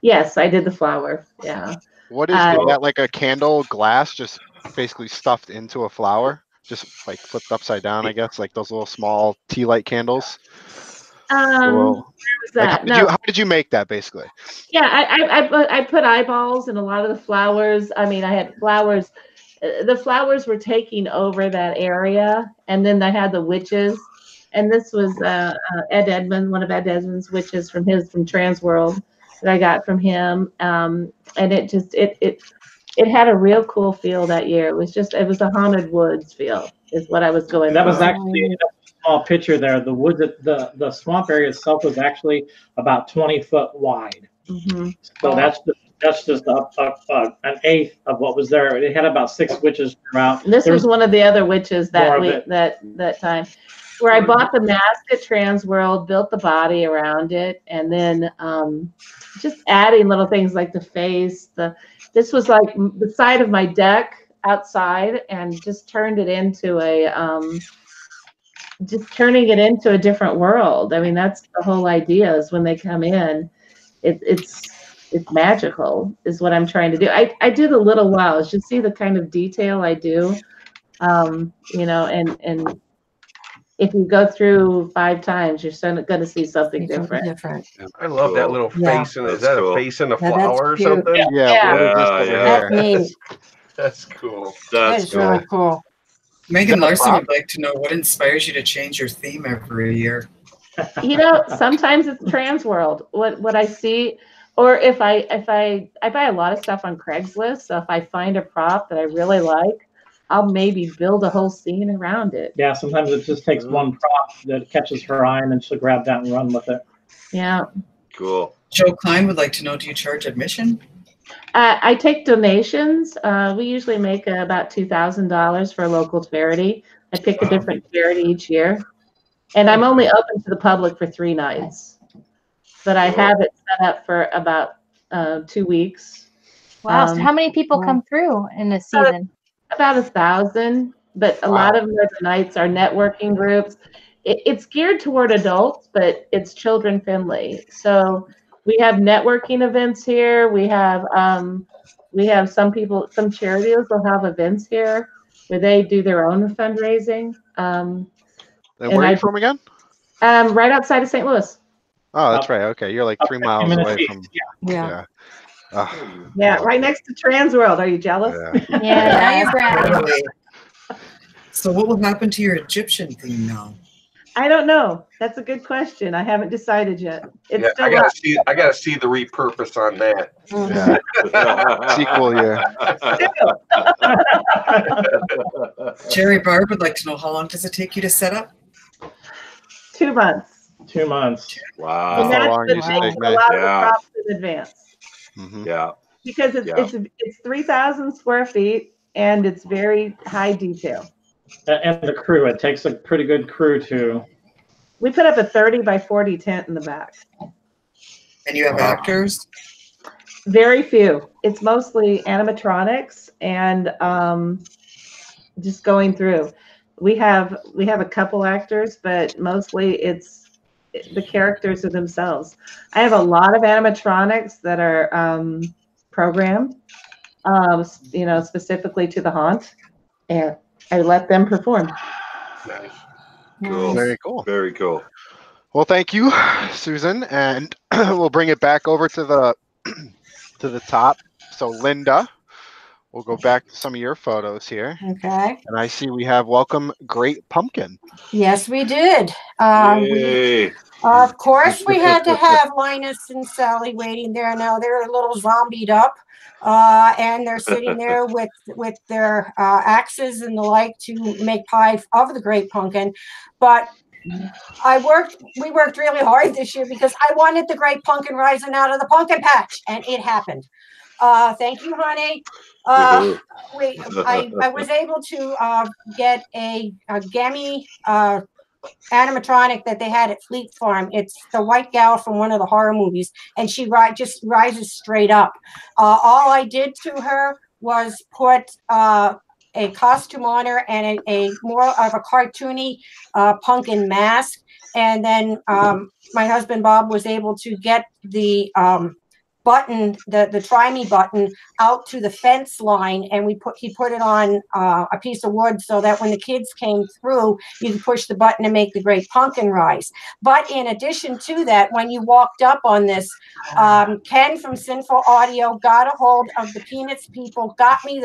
Yes, I did the flower. Yeah. What is that, like a candle glass just basically stuffed into a flower? Just like flipped upside down, I guess, like those little small tea light candles. Where was that? How did you make that basically? Yeah, I put eyeballs in a lot of the flowers. I mean, I had flowers. The flowers were taking over that area, and then I had the witches. And this was Ed Edmund, one of Ed Edmund's witches from Transworld that I got from him. And it had a real cool feel that year. It was a Haunted Woods feel is what I was going. That was actually a small picture there. The woods, the swamp area itself was actually about 20 foot wide. Mm-hmm. So that's just an eighth of what was there. It had about 6 witches throughout. This was one of the other witches that time, where I bought the mask at Transworld, built the body around it, and then just adding little things like the face. This was like the side of my deck outside, and just turned it into turning it into a different world. I mean, that's the whole idea, is when they come in, it's magical, is what I'm trying to do. I do the little wows. You see the kind of detail I do, and if you go through 5 times, you're going to see something different. I love that little face. And is that a face in a flower or something? That's neat. That's cool. That's really cool. Megan Larson would like to know what inspires you to change your theme every year. Sometimes it's Transworld. What I see, or if I buy a lot of stuff on Craigslist. So if I find a prop that I really like, I'll maybe build a whole scene around it. Yeah, sometimes it just takes one prop that catches her eye, and then she'll grab that and run with it. Yeah. Cool. Joe Klein would like to know, do you charge admission? I take donations. We usually make about $2,000 for a local charity. I pick a different charity each year. And I'm only open to the public for 3 nights. But I have it set up for about 2 weeks. Wow. So how many people come through in a season? About 1,000. But a lot of the nights are networking groups. It's geared toward adults, but it's children friendly. So we have networking events here. We have some charities will have events here where they do their own fundraising. And where are you from again? Right outside of St. Louis. Oh, that's right. Okay, you're like 3 miles away from. Yeah. Yeah, right next to Trans World. Are you jealous? Yeah, now you're bragging. So what will happen to your Egyptian theme now? I don't know. That's a good question. I haven't decided yet. It's still I gotta see the repurpose on that. Yeah. Sequel, yeah. Jerry Barb would like to know, how long does it take you to set up? 2 months. 2 months. Wow. And That's how long you take, a lot of the Yeah. props in advance. Yeah. Because it's 3,000 square feet and it's very high detail. And the crew, it takes a pretty good crew too. We put up a 30 by 40 tent in the back. And you have actors? Very few. It's mostly animatronics and just going through. We have a couple actors, but mostly it's the characters are themselves. I have a lot of animatronics that are programmed, specifically to the haunt, and I let them perform. Nice. Cool. Very cool. Very cool. Well, thank you, Susan, and we'll bring it back over to the top. So, Linda, we'll go back to some of your photos here. Okay. And I see we have Welcome Great Pumpkin. Yes, we did. Yay. Of course, we had to have Linus and Sally waiting there. Now they're a little zombied up, and they're sitting there with their axes and the like to make pie of the great pumpkin. But we worked really hard this year because I wanted the great pumpkin rising out of the pumpkin patch, and it happened. Thank you, honey. I was able to get a gammy animatronic that they had at Fleet Farm. It's the white gal from one of the horror movies, and she just rises straight up. All I did to her was put a costume on her and a more of a cartoony pumpkin mask. And then my husband Bob was able to get the button, the try me button, out to the fence line, and he put it on a piece of wood so that when the kids came through, you could push the button and make the great pumpkin rise. But in addition to that, when you walked up on this, Ken from Sinful Audio got a hold of the Peanuts people, got me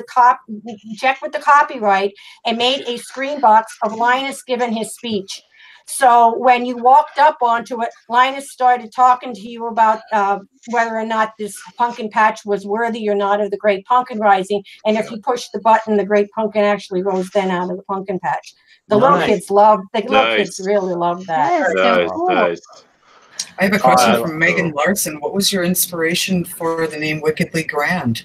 checked with the copyright, and made a screen box of Linus giving his speech. So when you walked up onto it, Linus started talking to you about whether or not this pumpkin patch was worthy or not of the great pumpkin rising. And if you pushed the button, the great pumpkin actually rose then out of the pumpkin patch. The little kids really love that. Nice. I have a question from Megan Larson. What was your inspiration for the name Wickedly Grand?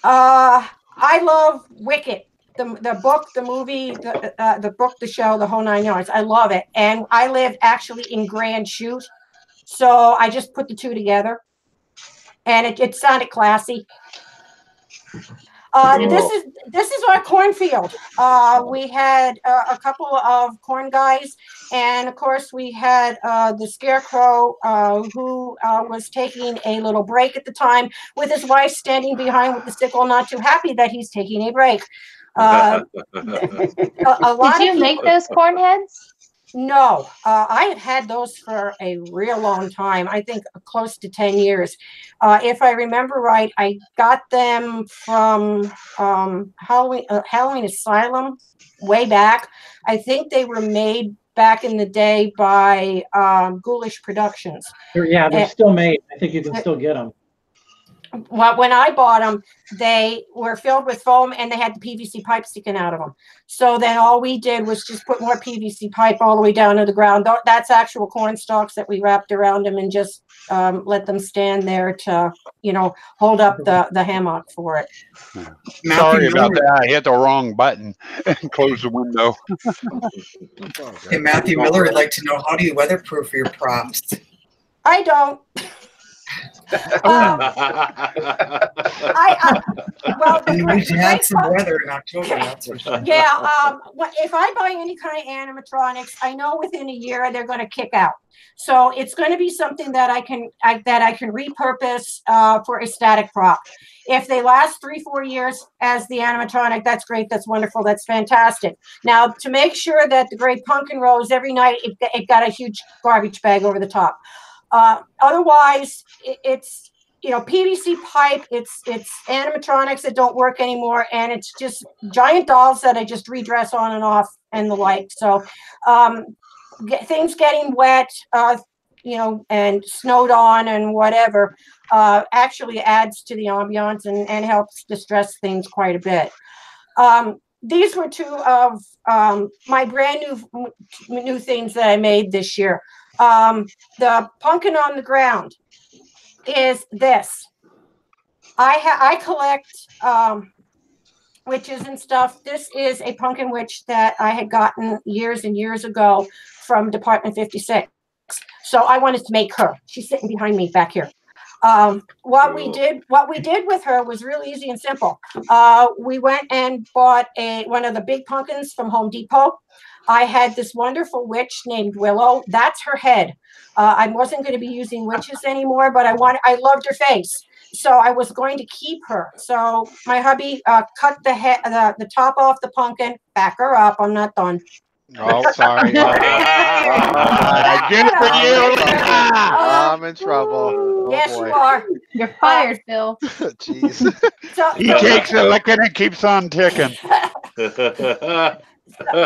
I love Wicked. The book, the movie, the book, the show, the whole 9 yards. I love it. And I live actually in Grand Chute. So I just put the two together. And it sounded classy. This is our cornfield. We had a couple of corn guys. And of course, we had the Scarecrow who was taking a little break at the time with his wife standing behind with the sickle, not too happy that he's taking a break. Did you make those corn heads? No, I have had those for a real long time. I think close to 10 years. If I remember right, I got them from Halloween Asylum way back. I think they were made back in the day by Ghoulish Productions. Yeah, they're still made. I think you can still get them. when I bought them, they were filled with foam and they had the PVC pipe sticking out of them. So then all we did was just put more PVC pipe all the way down to the ground. That's actual corn stalks that we wrapped around them and just let them stand there to, hold up the hammock for it. Sorry about that. I hit the wrong button and closed the window. And Matthew Miller would like to know, how do you weatherproof your props? I don't. We had some weather in October. That's for sure. Yeah. If I buy any kind of animatronics, I know within a year they're going to kick out. So it's going to be something that I can repurpose for a static prop. If they last 3-4 years as the animatronic, that's great. That's wonderful. That's fantastic. Now, to make sure that the Great Pumpkin Rose every night it got a huge garbage bag over the top. Otherwise, it's PVC pipe. It's animatronics that don't work anymore, and it's just giant dolls that I just redress on and off and the like. So things getting wet, and snowed on and whatever, actually adds to the ambiance and helps distress things quite a bit. These were two of my brand new things that I made this year. The pumpkin on the ground is this. I collect witches and stuff. This is a pumpkin witch that I had gotten years and years ago from Department 56. So I wanted to make her. She's sitting behind me back here. What we did with her was really easy and simple. We went and bought one of the big pumpkins from Home Depot. I had this wonderful witch named Willow. That's her head. I wasn't going to be using witches anymore, but I loved her face. So I was going to keep her. So my hubby cut the top off the pumpkin, back her up. I'm not done. Oh, sorry. Good for you. I'm in trouble. Oh, yes, boy. you are. You're fired, Phil. Jeez. He takes a licking and keeps on ticking.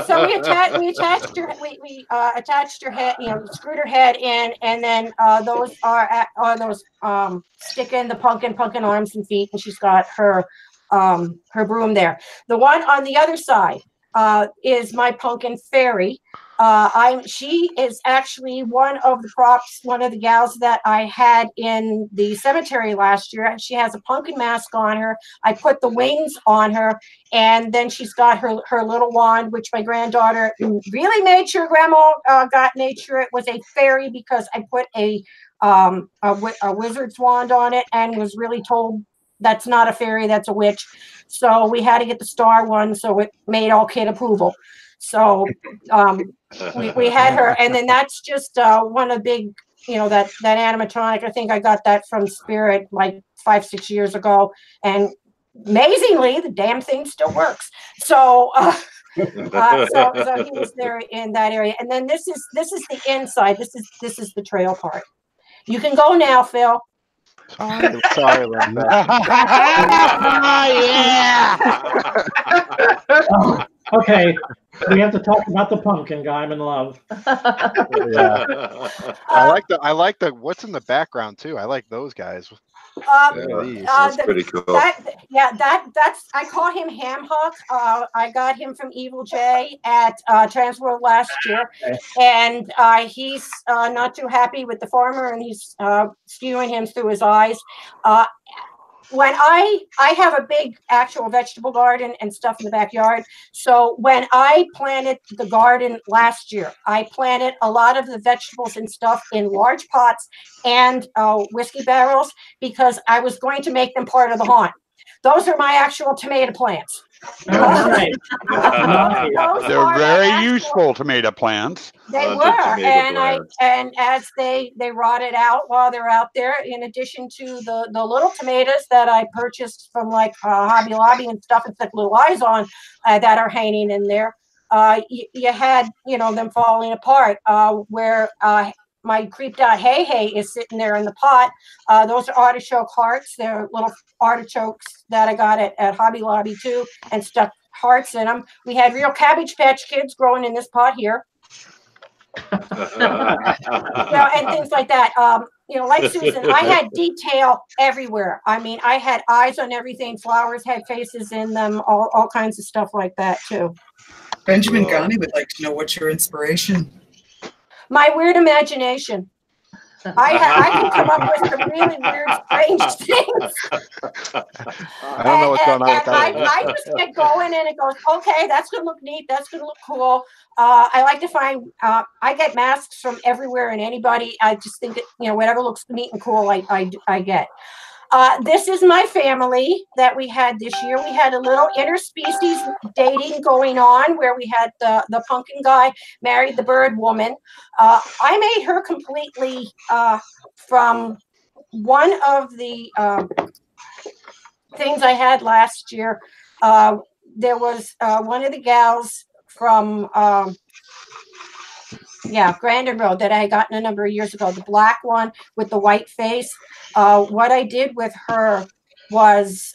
So we attached her. We attached her head. Screwed her head in, and then those stick in the pumpkin arms and feet, and she's got her broom there. The one on the other side is my pumpkin fairy. She is actually one of the gals that I had in the cemetery last year. She has a pumpkin mask on her. I put the wings on her, and then she's got her little wand, which my granddaughter really made sure Grandma made sure it was a fairy, because I put a wizard's wand on it and was really told that's not a fairy, that's a witch. So we had to get the star one, so it made all kid approval. So we had her, and then that's just one of the big, that animatronic. I think I got that from Spirit like 5-6 years ago, and amazingly, the damn thing still works. So so he was there in that area, and then this is the inside. This is the trail part. You can go now, Phil. Sorry, Linda. Yeah. Okay, we have to talk about the pumpkin guy. I'm in love. Yeah. I like the what's in the background too. I like those guys. That's pretty cool. That's I call him Ham Hock. I got him from Evil J at Transworld last year, and he's not too happy with the farmer, and he's spewing him through his eyes. When I have a big actual vegetable garden and stuff in the backyard. So when I planted the garden last year, I planted a lot of the vegetables and stuff in large pots and whiskey barrels, because I was going to make them part of the haunt. Those are my actual tomato plants. Right. They're very useful tomato plants. They were, and as they rotted out while they're out there, in addition to the little tomatoes that I purchased from like Hobby Lobby and stuff, and stuck little eyes on that are hanging in there. You had them falling apart where my creeped out hey is sitting there in the pot. Those are artichoke hearts. They're little artichokes that I got at Hobby Lobby too, and stuck hearts in them. We had real Cabbage Patch Kids growing in this pot here. And things like that. Like Susan, I had detail everywhere. I mean, I had eyes on everything. Flowers had faces in them, all kinds of stuff like that too. Benjamin Ghani would like to know what's your inspiration. My weird imagination. I can come up with some really weird, strange things. I don't know what's going on with that. I just get going and it goes, okay, that's going to look neat. That's going to look cool. I like to find, I get masks from everywhere and anybody. I just think, whatever looks neat and cool, I get. This is my family that we had this year. We had a little interspecies dating going on where we had the pumpkin guy married the bird woman. I made her completely from one of the things I had last year. There was one of the gals from Grandin Road that I had gotten a number of years ago, the black one with the white face. What I did with her was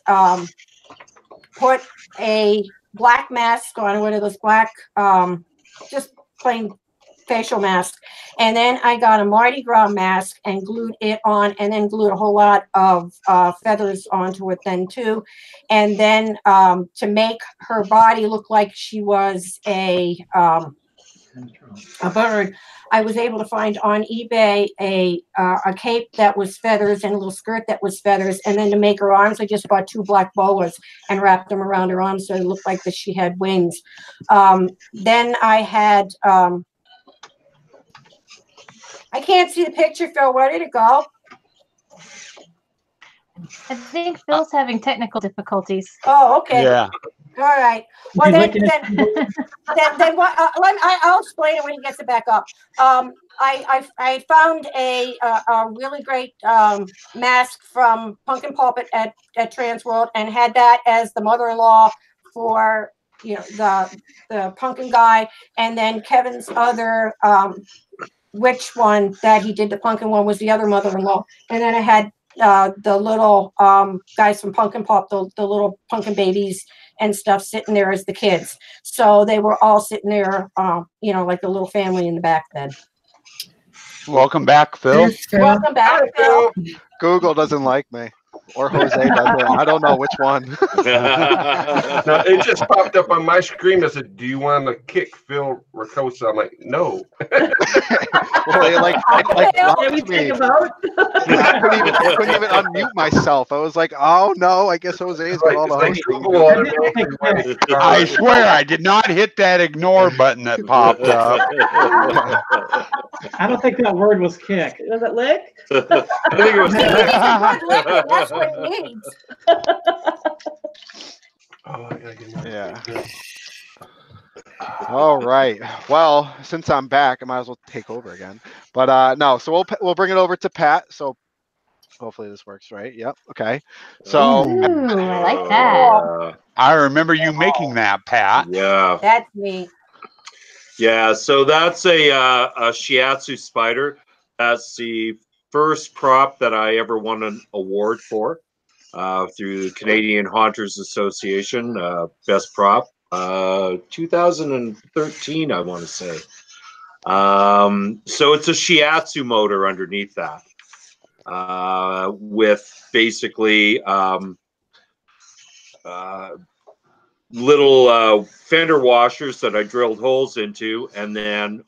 put a black mask on, one of those black, just plain facial masks. And then I got a Mardi Gras mask and glued it on, and then glued a whole lot of feathers onto it then too. And then to make her body look like she was a bird, I was able to find on eBay a cape that was feathers and a little skirt that was feathers. And then to make her arms, I just bought 2 black boas and wrapped them around her arms so it looked like that she had wings. Then I had, I can't see the picture, Phil. Where did it go? I think Phil's having technical difficulties. Oh, okay. Yeah. All right. Well, then what? I'll explain it when he gets it back up. I found a really great mask from Pumpkin Pulpit at Transworld, and had that as the mother-in-law for the pumpkin guy, and then Kevin's other witch one that he did, the pumpkin one, was the other mother-in-law, and then I had the little guys from Pumpkin Pop, the little pumpkin babies and stuff sitting there as the kids. So they were all sitting there, like a little family in the back then. Welcome back, Phil. Welcome back, Phil. Google doesn't like me. Or Jose doesn't. I don't know which one. No, it just popped up on my screen that said, "Do you want to kick Phil Ricosa?" I'm like, no. Well, they blocked me. I couldn't even unmute myself. I was like, oh no, I guess Jose's got all the hosting. I swear I did not hit that ignore button that popped up. I don't think that word was kick. Was it lick? I think it was lick. That's what it means. Yeah. All right. Well, since I'm back, I might as well take over again. But no, so we'll bring it over to Pat. So hopefully this works, right? Yep. Okay. So Ooh, I like that. I remember you making that, Pat. Yeah. That's me. Yeah. So that's a shiatsu spider. That's the first prop that I ever won an award for through the Canadian Haunters Association, best prop, 2013, I want to say. So it's a shiatsu motor underneath that, with basically little fender washers that I drilled holes into, and then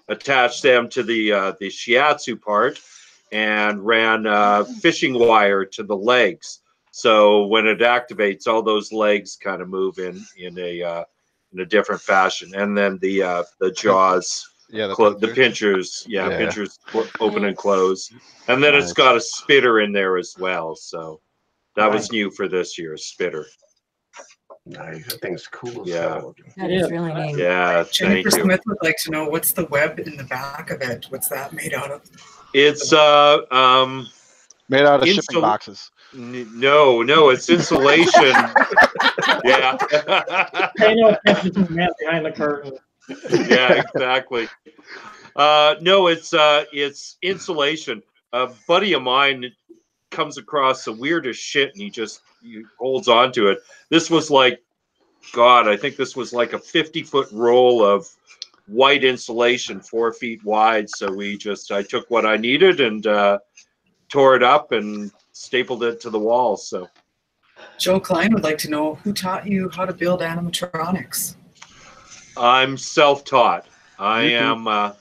attached them to the shiatsu part, and ran fishing wire to the legs. So when it activates, all those legs kind of move in a different fashion, and then the jaws, the pinchers, pinchers open and close, and then it's got a spitter in there as well. So that was new for this year's spitter. Nice. That thing's cool. Yeah. That is really neat. Yeah. Jennifer Smith would like to know, what's the web in the back of it? What's that made out of? It's made out of shipping boxes. No, it's insulation. Yeah. Pay no attention to the man behind the curtain. Yeah, exactly. No, it's insulation. A buddy of mine comes across the weirdest shit, and he holds on to it. This was like, God, I think this was like a 50-foot roll of white insulation 4 feet wide. So I took what I needed and tore it up and stapled it to the wall. So Joe Klein would like to know, who taught you how to build animatronics? I'm self-taught. I am a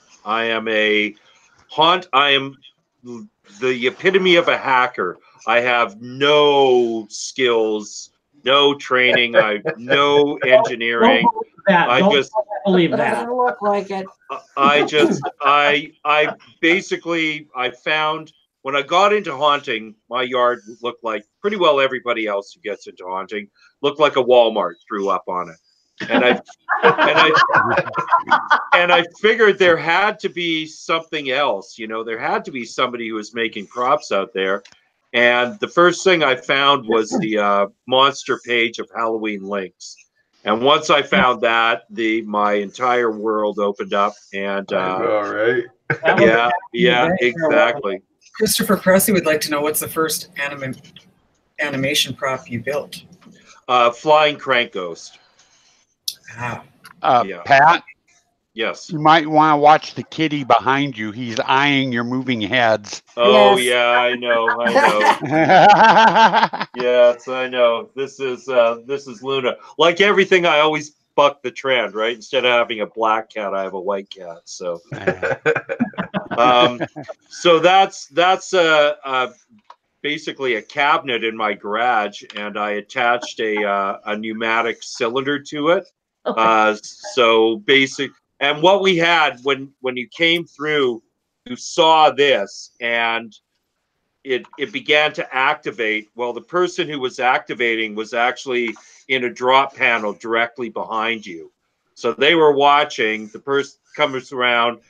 haunt. I am the epitome of a hacker. I have no skills, no training, no engineering. Don't believe that. Doesn't look like it. I basically, I found when I got into haunting, my yard looked like pretty well everybody else who gets into haunting, looked like a Walmart threw up on it. And I figured there had to be something else, you know, there had to be somebody who was making props out there. And the first thing I found was the monster page of Halloween Links. And once I found that, my entire world opened up. And yeah, exactly. Christopher Presley would like to know, what's the first animation prop you built? Flying crank ghost. Ah. Yeah. Pat? Yes. You might want to watch the kitty behind you. He's eyeing your moving heads. Oh, yes. Yeah, I know. Yes, I know. This is Luna. Like everything, I always buck the trend, right? Instead of having a black cat, I have a white cat. So, so that's basically a cabinet in my garage, and I attached a pneumatic cylinder to it. So basic. And what we had when you came through, you saw this, and it began to activate. Well, the person who was activating was actually in a drop panel directly behind you. So they were watching. The person comes around,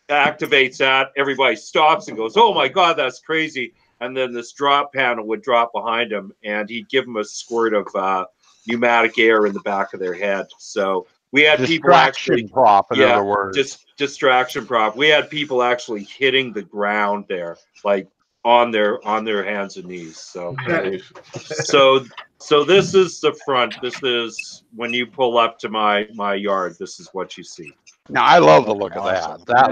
activates that. Everybody stops and goes, "Oh my God, that's crazy!" And then this drop panel would drop behind him, and he'd give them a squirt of pneumatic air in the back of their head. So we had people actually prop, in other words. Distraction prop. We had people actually hitting the ground there, like on their hands and knees. So so this is the front. This is when you pull up to my yard. This is what you see. Now I love the look of that. That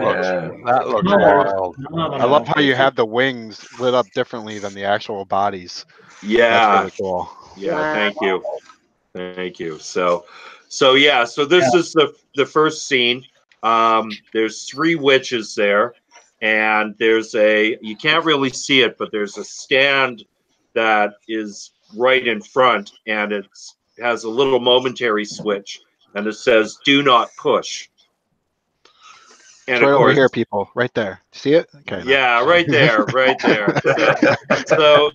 looks wild. I love how you have the wings lit up differently than the actual bodies. Yeah, that's really cool. Yeah, wow. Thank you. So yeah, so this is the first scene. There's 3 witches there, and there's you can't really see it, but there's a stand that is right in front, and it has a little momentary switch, and it says "Do not push." And right over here, people, right there. See it? Okay. Yeah, right there. So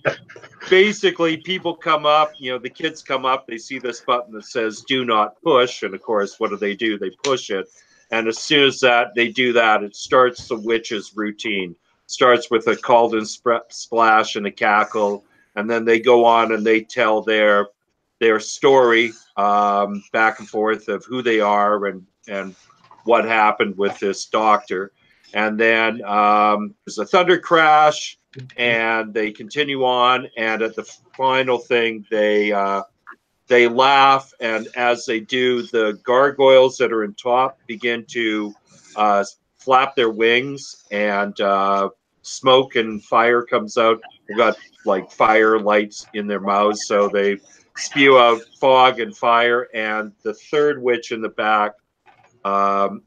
basically, people come up, you know, the kids come up, they see this button that says "Do not push," and of course, what do? They push it, and as soon as they do that, it starts the witch's routine. Starts with a cauldron splash and a cackle, and then they go on and they tell their story back and forth of who they are and what happened with this doctor. And then there's a thunder crash, and they continue on, and at the final thing they laugh, and as they do, the gargoyles that are in top begin to flap their wings, and smoke and fire comes out. They've got like fire lights in their mouths, so they spew out fog and fire. And the third witch in the back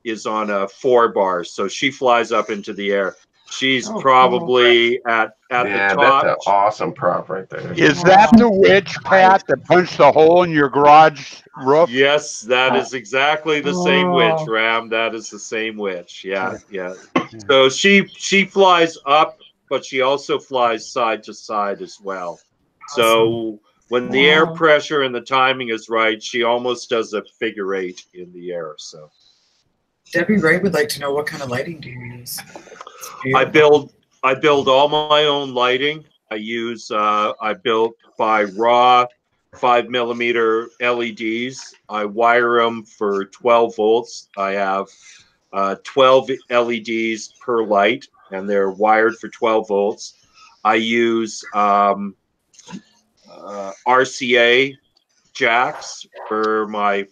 is on a 4-bar, so she flies up into the air. She's probably at the top. That's an awesome prop right there. Is that the witch, Pat, that punched a hole in your garage roof? Yes, that is exactly the same witch, Ram. That is the same witch. Yeah. So she flies up, but she also flies side to side as well. So when the air pressure and the timing is right, she almost does a figure 8 in the air. So Debbie Ray would like to know, what kind of lighting do you use? I build all my own lighting. I use I built by raw 5mm LEDs. I wire them for 12 volts. I have 12 LEDs per light, and they're wired for 12 volts. I use RCA jacks for my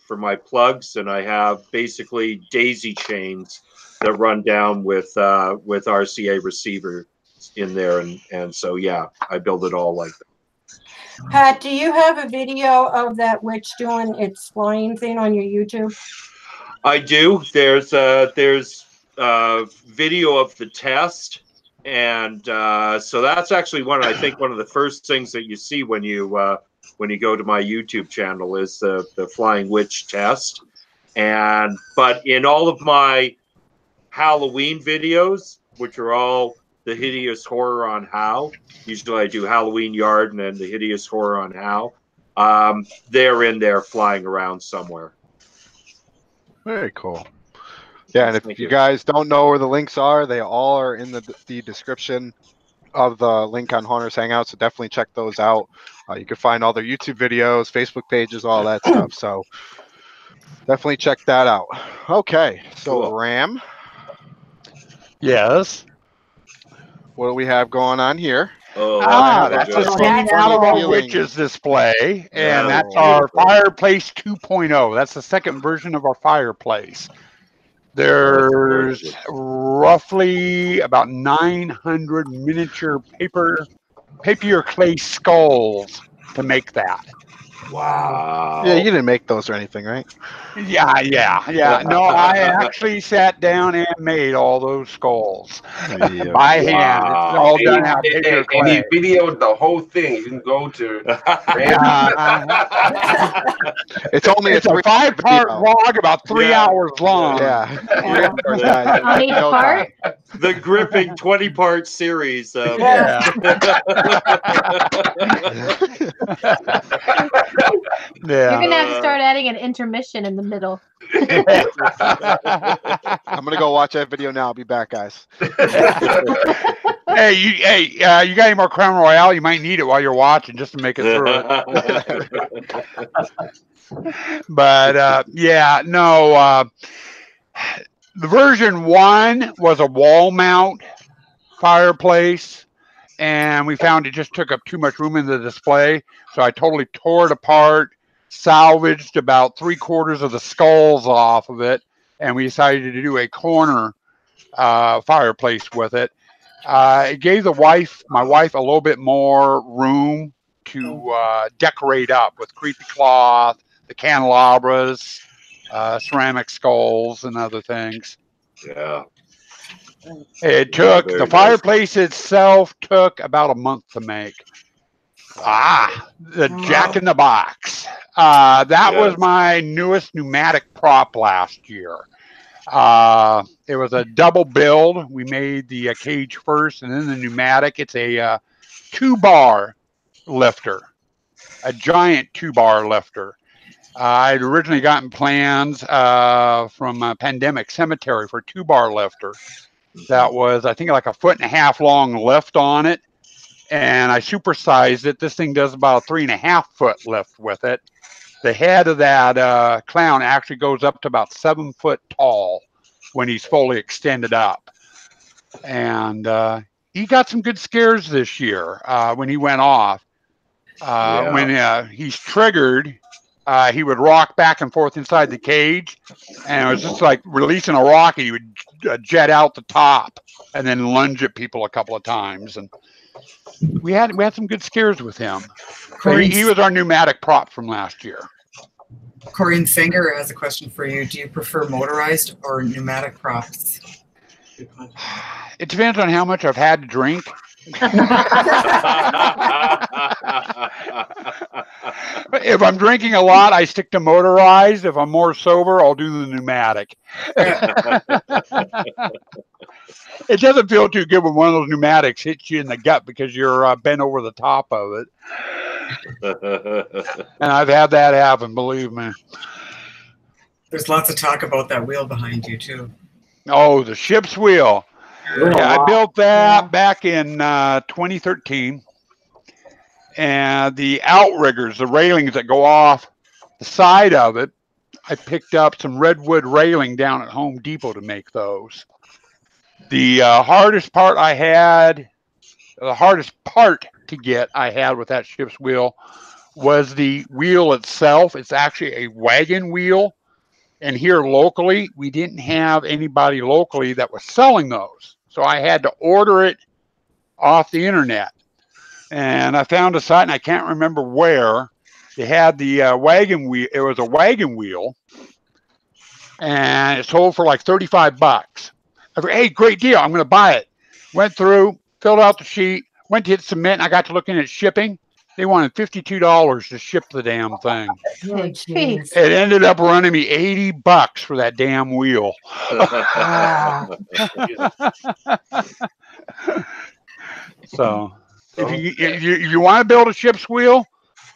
plugs, and I have basically daisy chains that run down with RCA receiver in there, and so yeah, I build it all like that. Pat, do you have a video of that witch doing its flying thing on your YouTube? I do. There's video of the test, and so that's actually one of the first things that you see when you go to my YouTube channel is the flying witch test. But in all of my Halloween videos, which are all the hideous horror on how, usually I do Halloween yard and then the hideous horror on how, they're in there flying around somewhere. Very cool. Yeah, and if you guys don't know where the links are, they all are in the description of the link on Haunters Hangout, so definitely check those out. You can find all their YouTube videos, Facebook pages, all that stuff, so definitely check that out. Okay, so cool. Ram. Yes. What do we have going on here? That's a scene out of our witches display, and that's our fireplace 2.0. That's the second version of our fireplace. There's roughly about 900 miniature papier clay skulls to make that. Wow. Yeah, you didn't make those or anything, right? Yeah. No, I actually sat down and made all those skulls by hand. It's all done out of papier clay. And he videoed the whole thing. You can go to. It's only a 5-part vlog, about 3 hours long. Yeah. The gripping 20-part series. You're gonna have to start adding an intermission in the middle. I'm gonna go watch that video now. I'll be back, guys. Hey, you got any more Crown Royale? You might need it while you're watching just to make it through it. But the version 1 was a wall mount fireplace, and we found it just took up too much room in the display, so I totally tore it apart, salvaged about 3/4 of the skulls off of it, and we decided to do a corner fireplace with it. It gave my wife a little bit more room to decorate up with creepy cloth, the candelabras, ceramic skulls, and other things. Yeah. It took the fireplace itself took about a month to make. The Jack in the Box. That was my newest pneumatic prop last year. It was a double build. We made the cage first and then the pneumatic. It's a 2-bar lifter, a giant 2-bar lifter. I'd originally gotten plans from Pandemic Cemetery for a 2-bar lifter. That was, I think, like a 1.5 foot long lift on it. And I supersized it. This thing does about a 3.5 foot lift with it. The head of that clown actually goes up to about 7 foot tall when he's fully extended up. And he got some good scares this year when he went off. When he's triggered, he would rock back and forth inside the cage, and it was just like releasing a rocket. He would jet out the top and then lunge at people a couple of times. And we had some good scares with him. He was our pneumatic prop from last year. Corinne Singer has a question for you. Do you prefer motorized or pneumatic props? It depends on how much I've had to drink. If I'm drinking a lot, I stick to motorized. If I'm more sober, I'll do the pneumatic. It doesn't feel too good when one of those pneumatics hits you in the gut because you're bent over the top of it. And I've had that happen, believe me. There's lots of talk about that wheel behind you, too. Oh, the ship's wheel. Yeah, I built that back in 2013. And the outriggers, the railings that go off the side of it, I picked up some redwood railing down at Home Depot to make those. The hardest part to get I had with that ship's wheel was the wheel itself. It's actually a wagon wheel. And here locally, we didn't have anybody locally that was selling those. So I had to order it off the internet. And I found a site, and I can't remember where. They had the wagon wheel. It was a wagon wheel, and it sold for like $35. I thought, hey, great deal. I'm going to buy it. Went through, filled out the sheet, went to hit submit, and I got to looking at shipping. They wanted $52 to ship the damn thing. Oh, geez. It ended up running me $80 for that damn wheel. So if you want to build a ship's wheel,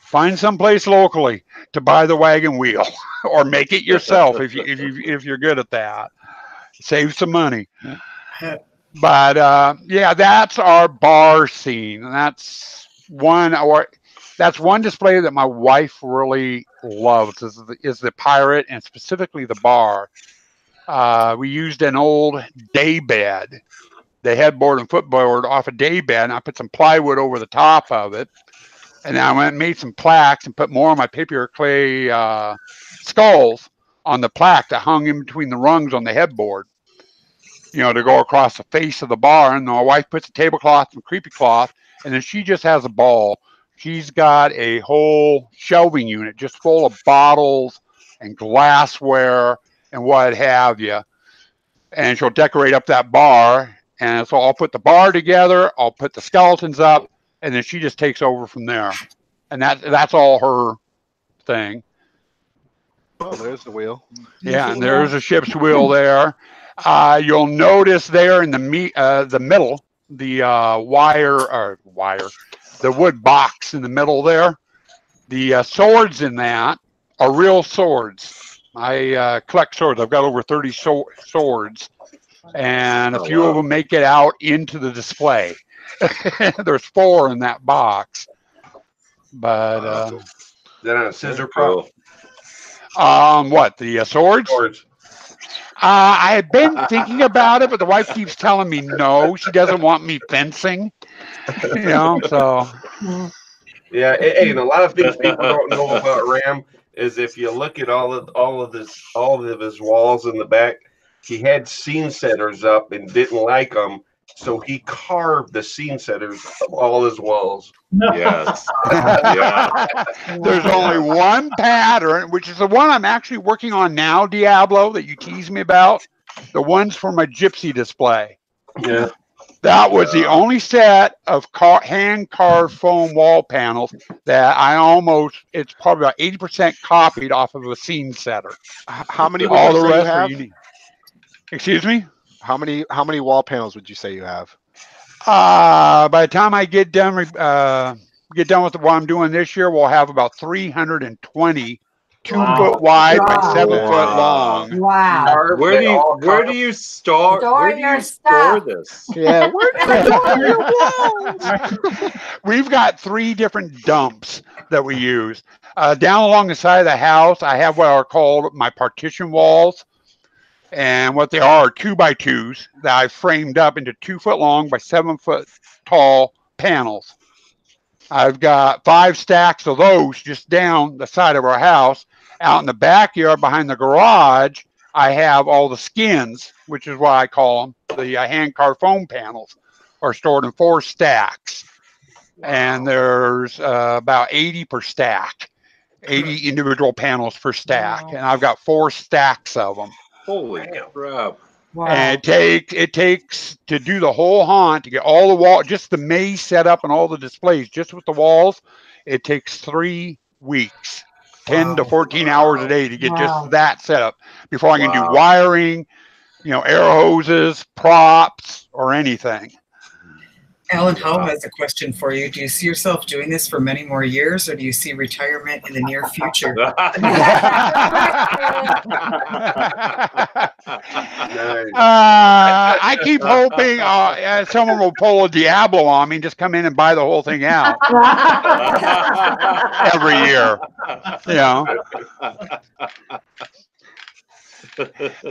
find someplace locally to buy the wagon wheel, or make it yourself if you're good at that. Save some money. But yeah, that's our bar scene. That's one display that my wife really loves is the pirate, and specifically the bar. We used an old day bed, the headboard and footboard off a day bed, and I put some plywood over the top of it. And then I went and made some plaques and put more of my papier clay skulls on the plaque that hung in between the rungs on the headboard, to go across the face of the bar. And my wife puts a tablecloth and creepy cloth, and then she just has a ball. She's got a whole shelving unit just full of bottles and glassware and what have you. And she'll decorate up that bar. And so I'll put the bar together, I'll put the skeletons up, and then she just takes over from there. And that's all her thing. Oh, there's the wheel. Yeah, and there's a ship's wheel there. You'll notice there in the middle, the wood box in the middle there, the swords in that are real swords. I collect swords. I've got over 30 swords, and a few of them make it out into the display. There's 4 in that box. But is that on a scissor prop? What, the swords? I have been thinking about it, but the wife keeps telling me no. She doesn't want me fencing. So. Yeah, and a lot of things people don't know about Ram is if you look at all of his walls in the back, he had scene setters up and didn't like them, so he carved the scene setters of all his walls. Yes. Yeah. There's only one pattern, which is the one I'm actually working on now, Diablo, that you tease me about. The ones for my gypsy display. Yeah. That was the only set of hand-carved foam wall panels that it's probably about 80% copied off of a scene setter. How many all the rest are unique. Excuse me? How many wall panels would you say you have? By the time I get done with what I'm doing this year, we'll have about 320 2-foot wide by 7-foot long. Wow. Where do you store? Where do you store this? Yeah, we've got 3 different dumps that we use. Down along the side of the house, I have what are called my partition walls. And what they are 2x2s that I framed up into 2-foot long by 7-foot tall panels. I've got 5 stacks of those just down the side of our house. Out in the backyard behind the garage, I have all the skins, which is what I call them. The hand-carved foam panels are stored in 4 stacks. Wow. And there's about 80 per stack, 80 individual panels per stack. Wow. And I've got 4 stacks of them. Holy crap. Wow. And it takes to do the whole haunt, to get all the wall, just the maze set up and all the displays, just with the walls, it takes 3 weeks, 10 to 14 hours a day to get just that set up before I can do wiring, air hoses, props, or anything. Alan Howe has a question for you. Do you see yourself doing this for many more years, or do you see retirement in the near future? I keep hoping someone will pull a Diablo on me and just come in and buy the whole thing out every year.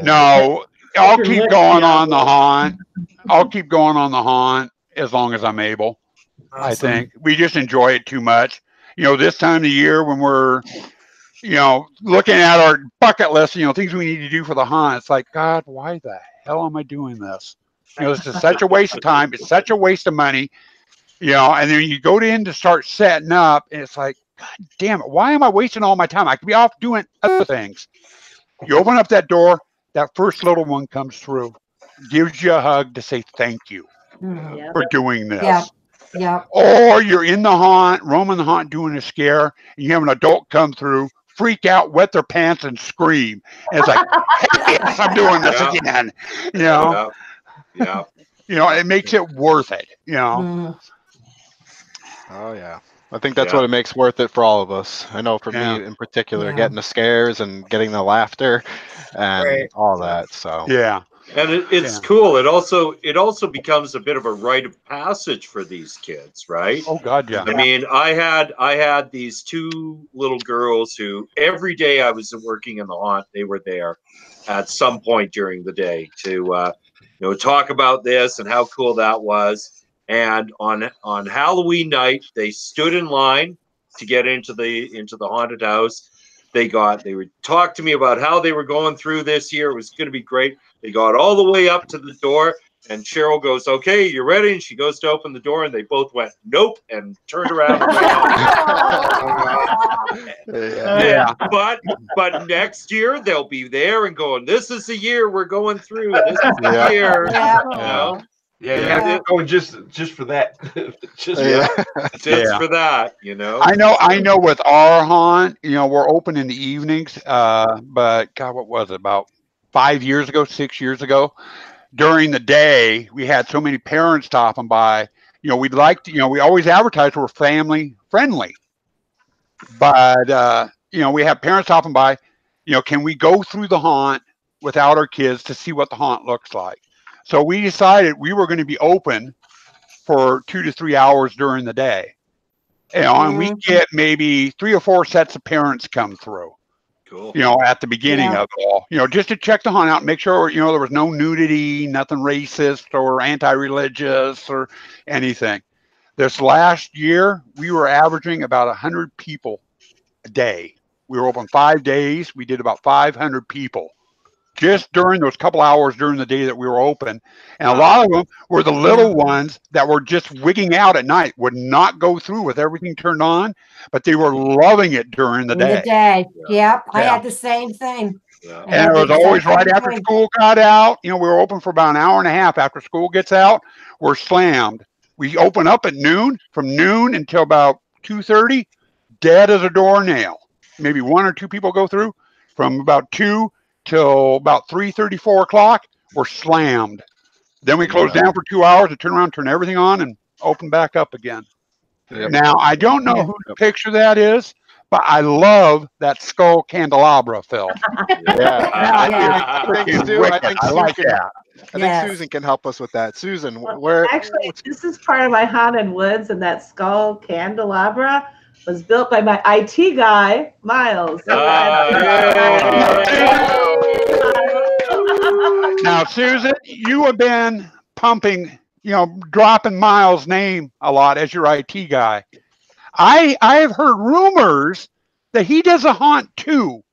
No, I'll keep going on the haunt. I'll keep going on the haunt as long as I'm able. Awesome. I think we just enjoy it too much. this time of the year when we're, looking at our bucket list, things we need to do for the haunt. It's like, God, why the hell am I doing this? This is such a waste of time. It's such a waste of money, and then you go in to start setting up and it's like, God damn it. Why am I wasting all my time? I could be off doing other things. You open up that door, that first little one comes through, gives you a hug to say thank you for doing this. Yeah. Yeah. Or you're in the haunt, roaming the haunt, doing a scare, and you have an adult come through, freak out, wet their pants, and scream. And it's like, hey, yes, I'm doing this again. Yeah. It makes it worth it. Oh yeah. I think that's what it makes worth it for all of us. I know for me in particular, getting the scares and getting the laughter and all that. So yeah. And it's cool. It also becomes a bit of a rite of passage for these kids, right? Oh God, yeah. I mean, I had these two little girls who every day I was working in the haunt, they were there at some point during the day to talk about this and how cool that was. And on Halloween night, they stood in line to get into the haunted house. They would talk to me about how they were going through this year. It was going to be great. They got all the way up to the door, and Cheryl goes, "Okay, you ready?" And she goes to open the door, and they both went, "Nope," and turned around and went on. But next year they'll be there and going, "This is the year we're going through. This is the year." Just for that. just for that, I know with our haunt, we're open in the evenings. But God, what was it? About 6 years ago, during the day, we had so many parents stopping by. We'd like to, we always advertise we're family friendly, but we have parents stopping by. Can we go through the haunt without our kids to see what the haunt looks like? So we decided we were going to be open for 2 to 3 hours during the day. And we get maybe 3 or 4 sets of parents come through. Cool. At the beginning of it all, just to check the haunt out, make sure, there was no nudity, nothing racist or anti-religious or anything. This last year, we were averaging about 100 people a day. We were open 5 days. We did about 500 people just during those couple hours during the day that we were open. And a lot of them were the little ones that were just wigging out at night, would not go through with everything turned on, but they were loving it during the day. Yep. I had the same thing. Yeah. And it was always right after school got out. We were open for about an hour and a half after school gets out. We're slammed. We open up at noon, from noon until about 2:30, dead as a doornail. Maybe 1 or 2 people go through. From about 2 till about 3:30, 4 o'clock, we're slammed. Then we close down for 2 hours and turn around, turn everything on, and open back up again. Now, I don't know whose picture that is, but I love that skull candelabra, Phil. I think Susan can help us with that. Susan, where? Actually, this is part of my haunted woods, and that skull candelabra was built by my IT guy, Miles. Now, Susan, you have been pumping, dropping Miles' name a lot as your IT guy. I have heard rumors that he does a haunt too.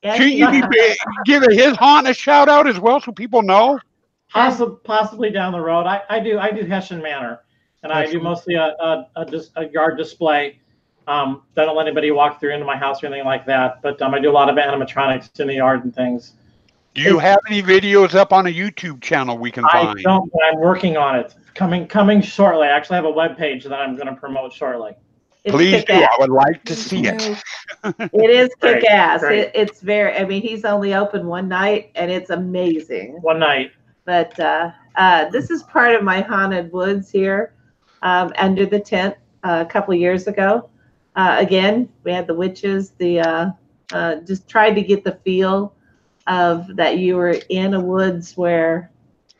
Shouldn't you be giving his haunt a shout out as well so people know? Possibly down the road. I do Hessian Manor, and I do mostly a yard display. Don't let anybody walk through into my house or anything like that. But I do a lot of animatronics in the yard and things. Do you have any videos up on a YouTube channel we can find? I don't, but I'm working on it. Coming shortly. I actually have a web page that I'm going to promote shortly. Please do. I would like to see it. It is kick-ass. It's very, he's only open one night, and it's amazing. One night. But this is part of my haunted woods here under the tent a couple of years ago. Again, we had the witches, just tried to get the feel of that you were in a woods where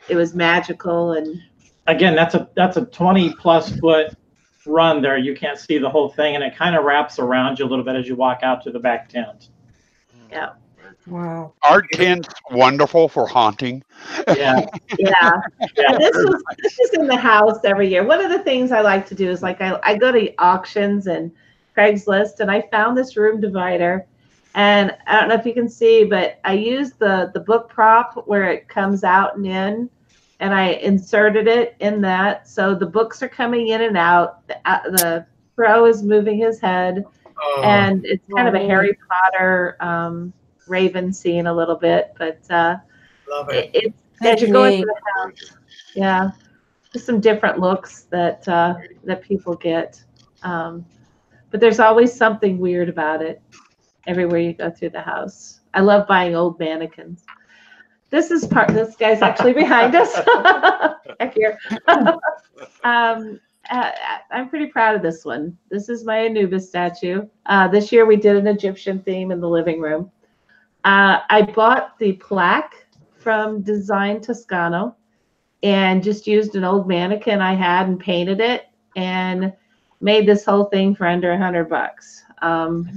it was magical. And again, that's a 20+ foot run there. You can't see the whole thing, and it kind of wraps around you a little bit as you walk out to the back tent. Yeah. Wow. Our tent's wonderful for haunting. Yeah. This is in the house every year. One of the things I like to do is I go to auctions and Craigslist, and I found this room divider. And I don't know if you can see, but I used the book prop where it comes out and in, and I inserted it in that. So the books are coming in and out. The crow is moving his head, and it's kind of a Harry Potter Raven scene a little bit. But Love it. It's as you're going through the house. Yeah, just some different looks that that people get. But there's always something weird about it everywhere you go through the house. I love buying old mannequins. This guy's actually behind us. Back here. I'm pretty proud of this one. This is my Anubis statue. This year we did an Egyptian theme in the living room. I bought the plaque from Design Toscano and just used an old mannequin I had and painted it and made this whole thing for under $100.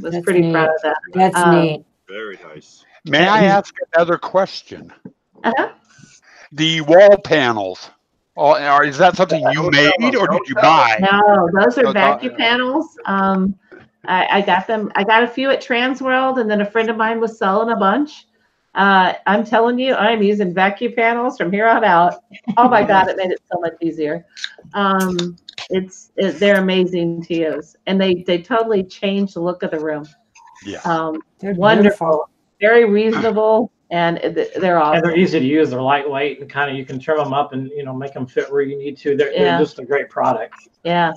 Was pretty neat. proud of that. That's neat. Very nice. May I ask another question? Uh-huh. The wall panels, is that something you made or did you buy? No, those are vacuum panels. I got them. I got a few at Transworld, and then a friend of mine was selling a bunch. I'm telling you, I'm using vacuum panels from here on out. Oh my God, it made it so much easier. They're amazing to use, and they totally change the look of the room. Yeah, They're wonderful, beautiful. Very reasonable, and they're awesome. And they're easy to use. They're lightweight, and kind of you can trim them up and make them fit where you need to. They're just a great product. Yeah.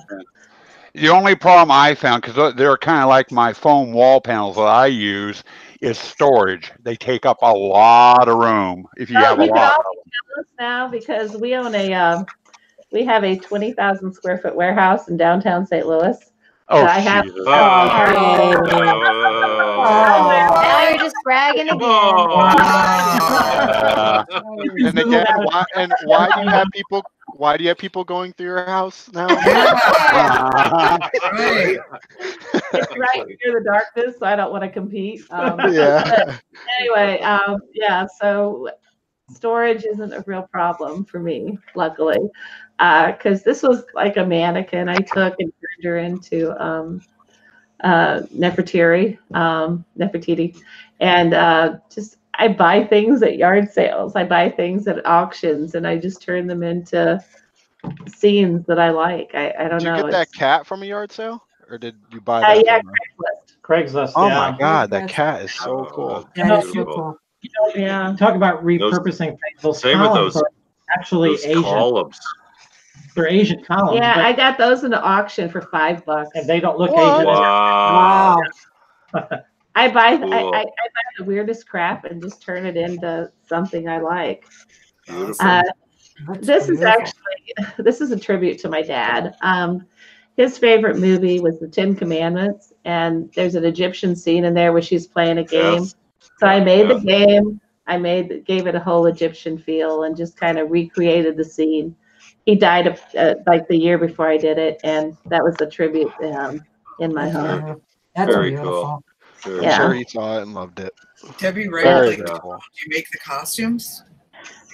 The only problem I found, because they're kind of like my foam wall panels that I use, is storage. They take up a lot of room if you have a lot. Now because we own we have a 20,000 square foot warehouse in downtown St. Louis. Oh, I have. Now you're just bragging again. And again, why do you have people? Why do you have people going through your house now? It's right near the darkness, so I don't want to compete. Anyway, yeah. So storage isn't a real problem for me, luckily, because this was like a mannequin I took and turned her into Nefertiti, and just I buy things at yard sales. I buy things at auctions, and I just turn them into scenes that I like. I don't know. Did you get that cat from a yard sale, or did you buy that? Yeah, Craigslist. Oh yeah. my God, that cat is so cool. That is so cool. Yeah. Talk about repurposing things. Those Same with columns those. are actually Those Asian. columns. They're Asian columns. Yeah, I got those in the auction for $5. And they don't look Whoa. Asian. Wow. I buy Cool. I buy the weirdest crap and just turn it into something I like. Beautiful. This is a tribute to my dad. His favorite movie was The 10 Commandments, and there's an Egyptian scene in there where she's playing a game. Yes. So I made the game. Gave it a whole Egyptian feel and just kind of recreated the scene. He died like the year before I did it, and that was a tribute to him in my home. That's Very beautiful. cool. Very Yeah. I'm sure he saw it and loved it. Debbie, right? Very Like, cool. do you make the costumes?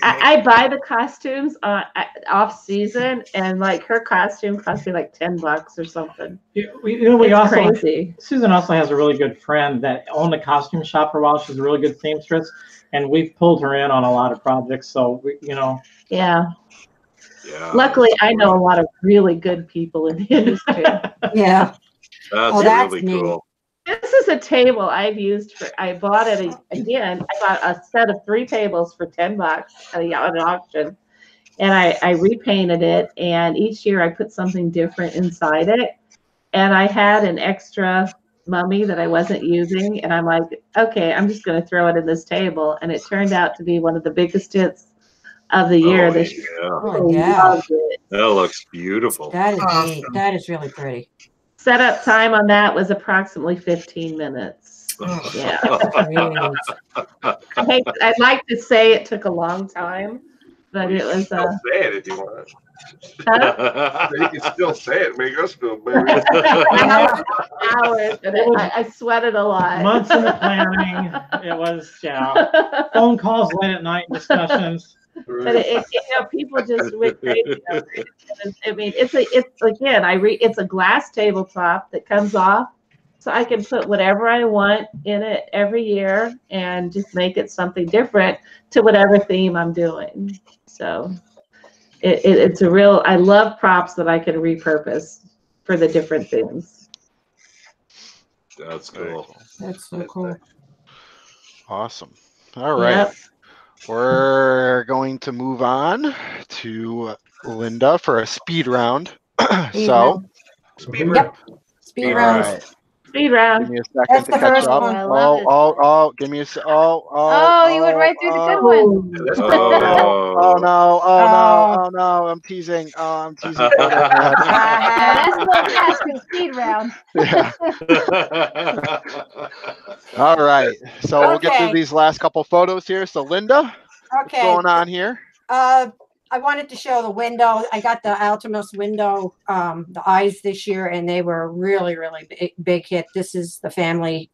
I buy the costumes off season, and like her costume cost me like $10 or something. It's crazy. Susan also has a really good friend that owned a costume shop for a while. She's a really good seamstress, and we've pulled her in on a lot of projects. So Yeah. Yeah. Luckily, I know a lot of really good people in the industry. Yeah. That's really cool. This is a table I've used I bought it again. I bought a set of 3 tables for $10 at an auction, and I repainted it. And each year I put something different inside it. And I had an extra mummy that I wasn't using, and I'm like, okay, I'm just going to throw it in this table. And it turned out to be one of the biggest hits of the year this year. Oh, yeah. That looks beautiful. That is neat. That is really pretty. Setup time on that was approximately 15 minutes. Yeah. I'd like to say it took a long time, but it was. Say it if you want. Huh? You can still say it. Make us feel better. Hours, and I sweated a lot. Months in the planning. It was phone calls late at night, discussions. But people just went crazy over it. I mean, it's a glass tabletop that comes off, so I can put whatever I want in it every year and just make it something different to whatever theme I'm doing. So it's a real, I love props that I can repurpose for the different themes. That's cool. That's so cool. Awesome. All right. Yep. We're going to move on to Linda for a speed round. Speed So, round. Speed Yep. Speed all rounds. right. Speed Give round. me a second That's to the catch first up. one. I love it. Oh, give me a Oh, you went right through the good one. That's Oh Oh. no! Oh Oh. no! Oh no! I'm teasing. Oh, I'm teasing so bad. That's a little fast for the speed round. Yeah. All right. So we'll get through Okay. these last couple photos here. So Linda, what's Okay. going on here? I wanted to show the window. I got the Altimos window, the eyes this year, and they were really, really big hit. This is the family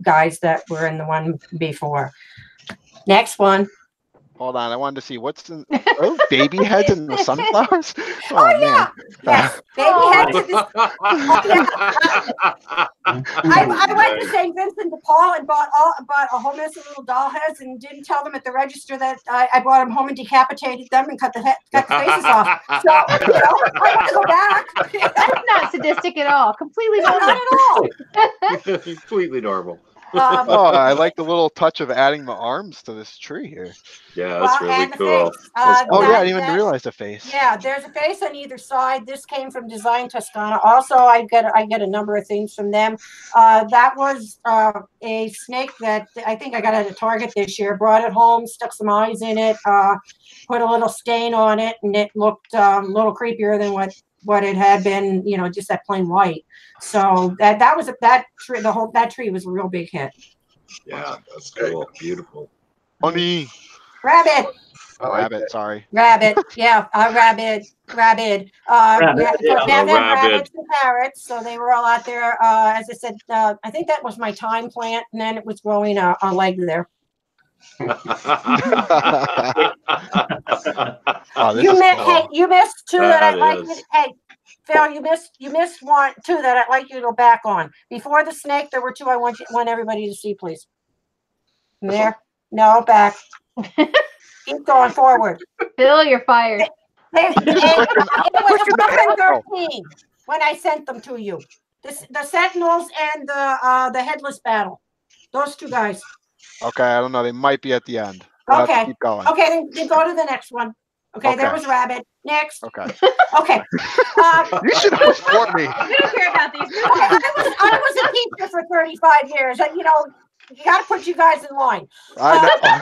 guys that were in the one before. Next one. Hold on. I wanted to see what's in baby heads in the sunflowers. Oh yeah. Man. Yes. Baby heads. I went to St. Vincent de Paul and bought a whole mess of little doll heads and didn't tell them at the register that I brought them home and decapitated them and cut the faces off. So, I want to go back. That's not sadistic at all. Completely normal. Not at all. Completely normal. I like the little touch of adding the arms to this tree here. Yeah, that's really and the cool. face. That's Oh cool. yeah, I didn't even realize the face. Yeah, there's a face on either side. This came from Design Toscana. Also, I get a number of things from them. That was a snake that I think I got at a Target this year. Brought it home, stuck some eyes in it, put a little stain on it, and it looked a little creepier than what it had been. Just that plain white. So that tree. That tree was a real big hit. Yeah, that's cool. Beautiful. Honey. Rabbit. Rabbit, sorry. Rabbit, yeah, rabbit. Rabbit, Yeah. Rabbit. Rabbits and parrots, so they were all out there. As I said, I think that was my thyme plant, and then it was growing a leg there. Oh, this You is missed, cool. hey, you missed two that I'd like is. you. Hey, Phil, you missed two that I'd like you to go back on. Before the snake, there were two I want everybody to see, please. There, no, back. Keep going forward. Bill, you're fired. It was 13 when I sent them to you. The Sentinels and the Headless Battle. Those two guys. Okay, I don't know. They might be at the end. We'll have to Okay. keep going. Okay, then go to the next one. Okay, there Okay. was Rabbit. Next. Okay. Okay. You should have support me. We don't care about these. I was a teacher for 35 years. And, you got to put you guys in line. I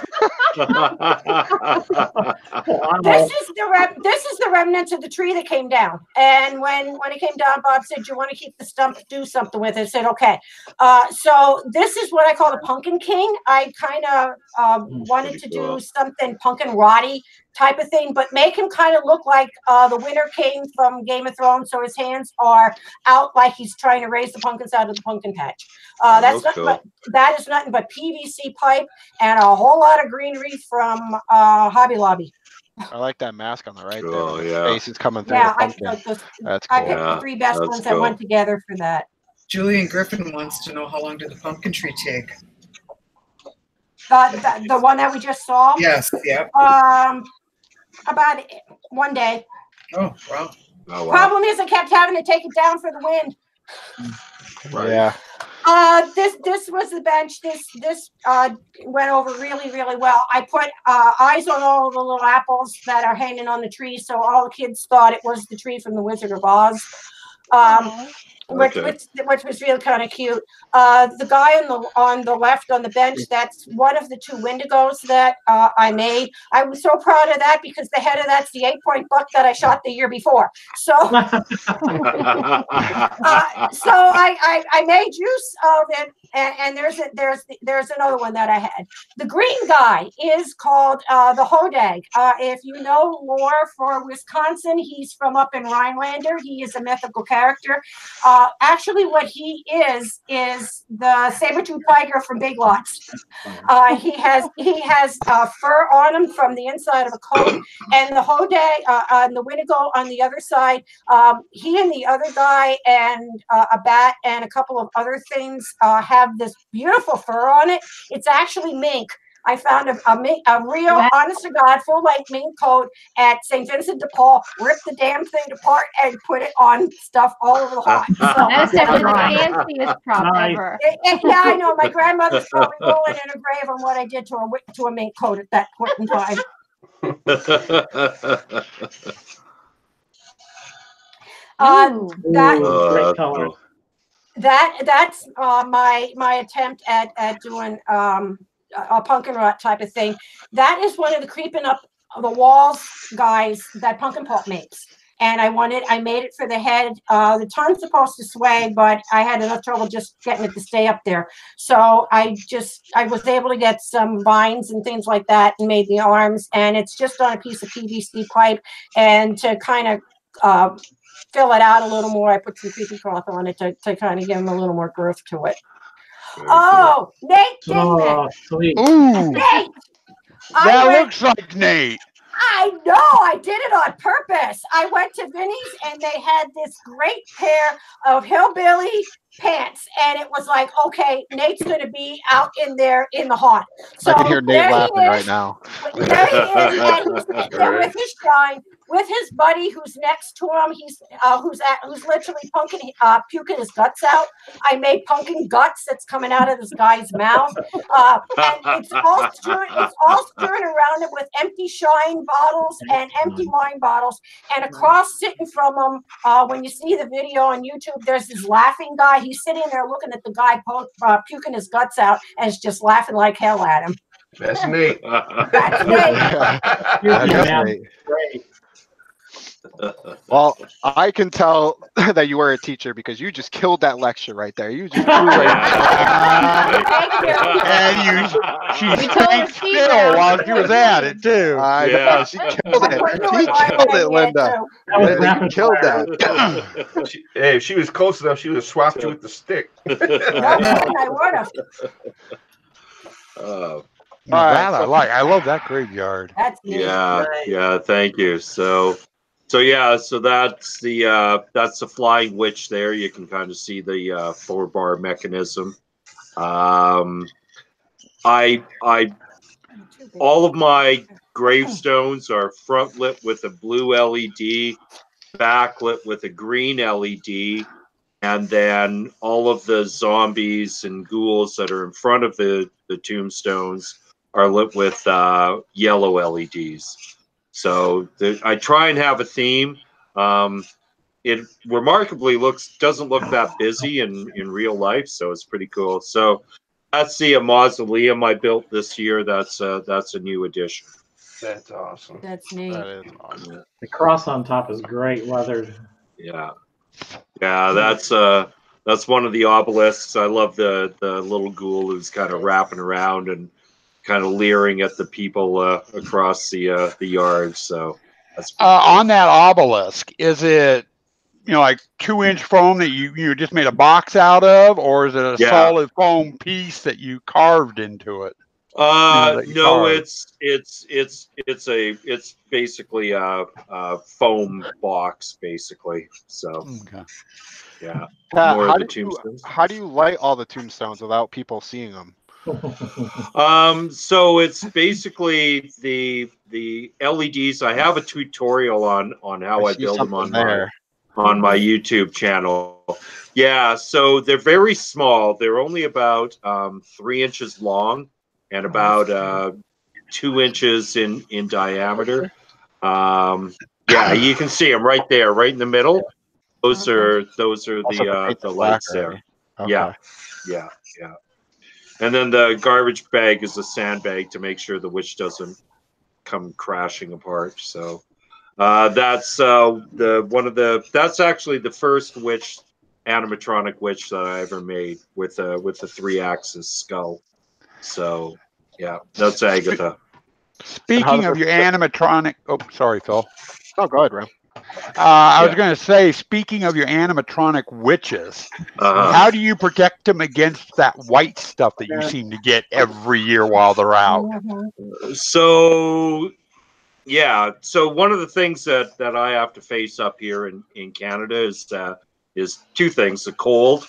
know. This is the remnants of the tree that came down. And when it came down, Bob said, "You want to keep the stump? Do something with it." I said, "Okay." So this is what I call the Pumpkin King. I kind of wanted to do something pumpkin roddy type of thing, but make him kind of look like the Winter King from Game of Thrones. So his hands are out like he's trying to raise the pumpkins out of the pumpkin patch. That is nothing but PVC pipe and a whole lot of greenery from Hobby Lobby. I like that mask on the right Oh, there. yeah. The face is coming through Yeah, the pumpkin. That's I cool. picked the three best that's ones that went together for that. Julian Griffin wants to know how long did the pumpkin tree take? The one that we just saw? Yes, yeah. About 1 day. Oh, wow. Oh, wow. Problem is I kept having to take it down for the wind. Right. Yeah. This was the bench. This went over really, really well. I put eyes on all the little apples that are hanging on the tree, so all the kids thought it was the tree from the Wizard of Oz. Which was really kind of cute. The guy on the left on the bench, that's one of the two Wendigos that I made. I was so proud of that because the head of that's the 8-point buck that I shot the year before. So, so I made use of it, and there's another one that I had. The green guy is called the Hodag. If you know lore for Wisconsin, he's from up in Rhinelander. He is a mythical character. actually what he is the saber-tooth tiger from Big Lots. He has fur on him from the inside of a coat, and the whole day on the Winnebago on the other side. He and the other guy and a bat and a couple of other things have this beautiful fur on it. It's actually mink. I found a real, honest to God, full-length mink coat at St. Vincent de Paul, ripped the damn thing apart and put it on stuff all over the haunt. So, that is definitely the fanciest prop ever. Yeah, I know. My grandmother's probably rolling in her grave on what I did to a mink coat at that point in time. Great color. That's my attempt at doing a pumpkin rot type of thing. That is one of the creeping up the walls guys that Pumpkin Pop makes. And I made it for the head. The tongue's supposed to sway, but I had enough trouble just getting it to stay up there. So I was able to get some vines and things like that and made the arms. And it's just on a piece of PVC pipe. And to kind of fill it out a little more, I put some creepy cloth on it to kind of give them a little more girth to it. Oh, Nate Dingman. Sweet. Ooh, Nate! that looks like Nate. I know, I did it on purpose. I went to Vinnie's and they had this great pair of hillbilly pants, and it was like, okay, Nate's going to be out in there in the haunt. So I can hear Nate laughing right now. There he is, and he's sitting there with his shine, with his buddy who's next to him. He's who's literally puking his guts out. I made pumpkin guts that's coming out of this guy's mouth, and it's all strewn around him with empty shine bottles and empty wine bottles, and across sitting from him, when you see the video on YouTube, there's this laughing guy. He's sitting there looking at the guy puking his guts out, and is just laughing like hell at him. That's Nate. That's Nate. That's Nate. Great. Well, I can tell that you were a teacher because you just killed that lecture right there. You just threw it. And she stayed still while she was at it too. I know, she killed it. She killed it, Linda. Linda, you killed that. Hey, if she was close enough, she would have swapped you with the stick. I would have. That I love that graveyard. That's neat. Yeah, thank you. So that's the flying witch there. You can kind of see the 4-bar mechanism. All of my gravestones are front lit with a blue LED, back lit with a green LED, and then all of the zombies and ghouls that are in front of the tombstones are lit with yellow LEDs. So I try and have a theme. It remarkably doesn't look that busy in real life, so it's pretty cool. So that's the mausoleum I built this year. That's a new addition. That's awesome. That's neat. That is awesome. The cross on top is great weathered. Yeah, that's one of the obelisks. I love the little ghoul who's kind of wrapping around and kind of leering at the people across the yard. So that's on that obelisk, is it like 2-inch foam that you just made a box out of, or is it a solid foam piece that you carved into it? No, it's basically a foam box, basically. So yeah. How do you light all the tombstones without people seeing them? So it's basically the LEDs. I have a tutorial on how I build them on my YouTube channel. Yeah, so they're very small. They're only about 3 inches long and about 2 inches in diameter. Yeah, you can see them right there, right in the middle. Those are the lights there. Okay. Yeah. And then the garbage bag is a sandbag to make sure the witch doesn't come crashing apart. So that's that's actually the first animatronic witch that I ever made with a 3-axis skull. So yeah, that's Agatha. Speaking of your animatronic, oh sorry, Phil. Oh, go ahead, Ram. I was going to say, speaking of your animatronic witches, how do you protect them against that white stuff that you seem to get every year while they're out? So, yeah. So one of the things that I have to face up here in Canada is two things. The cold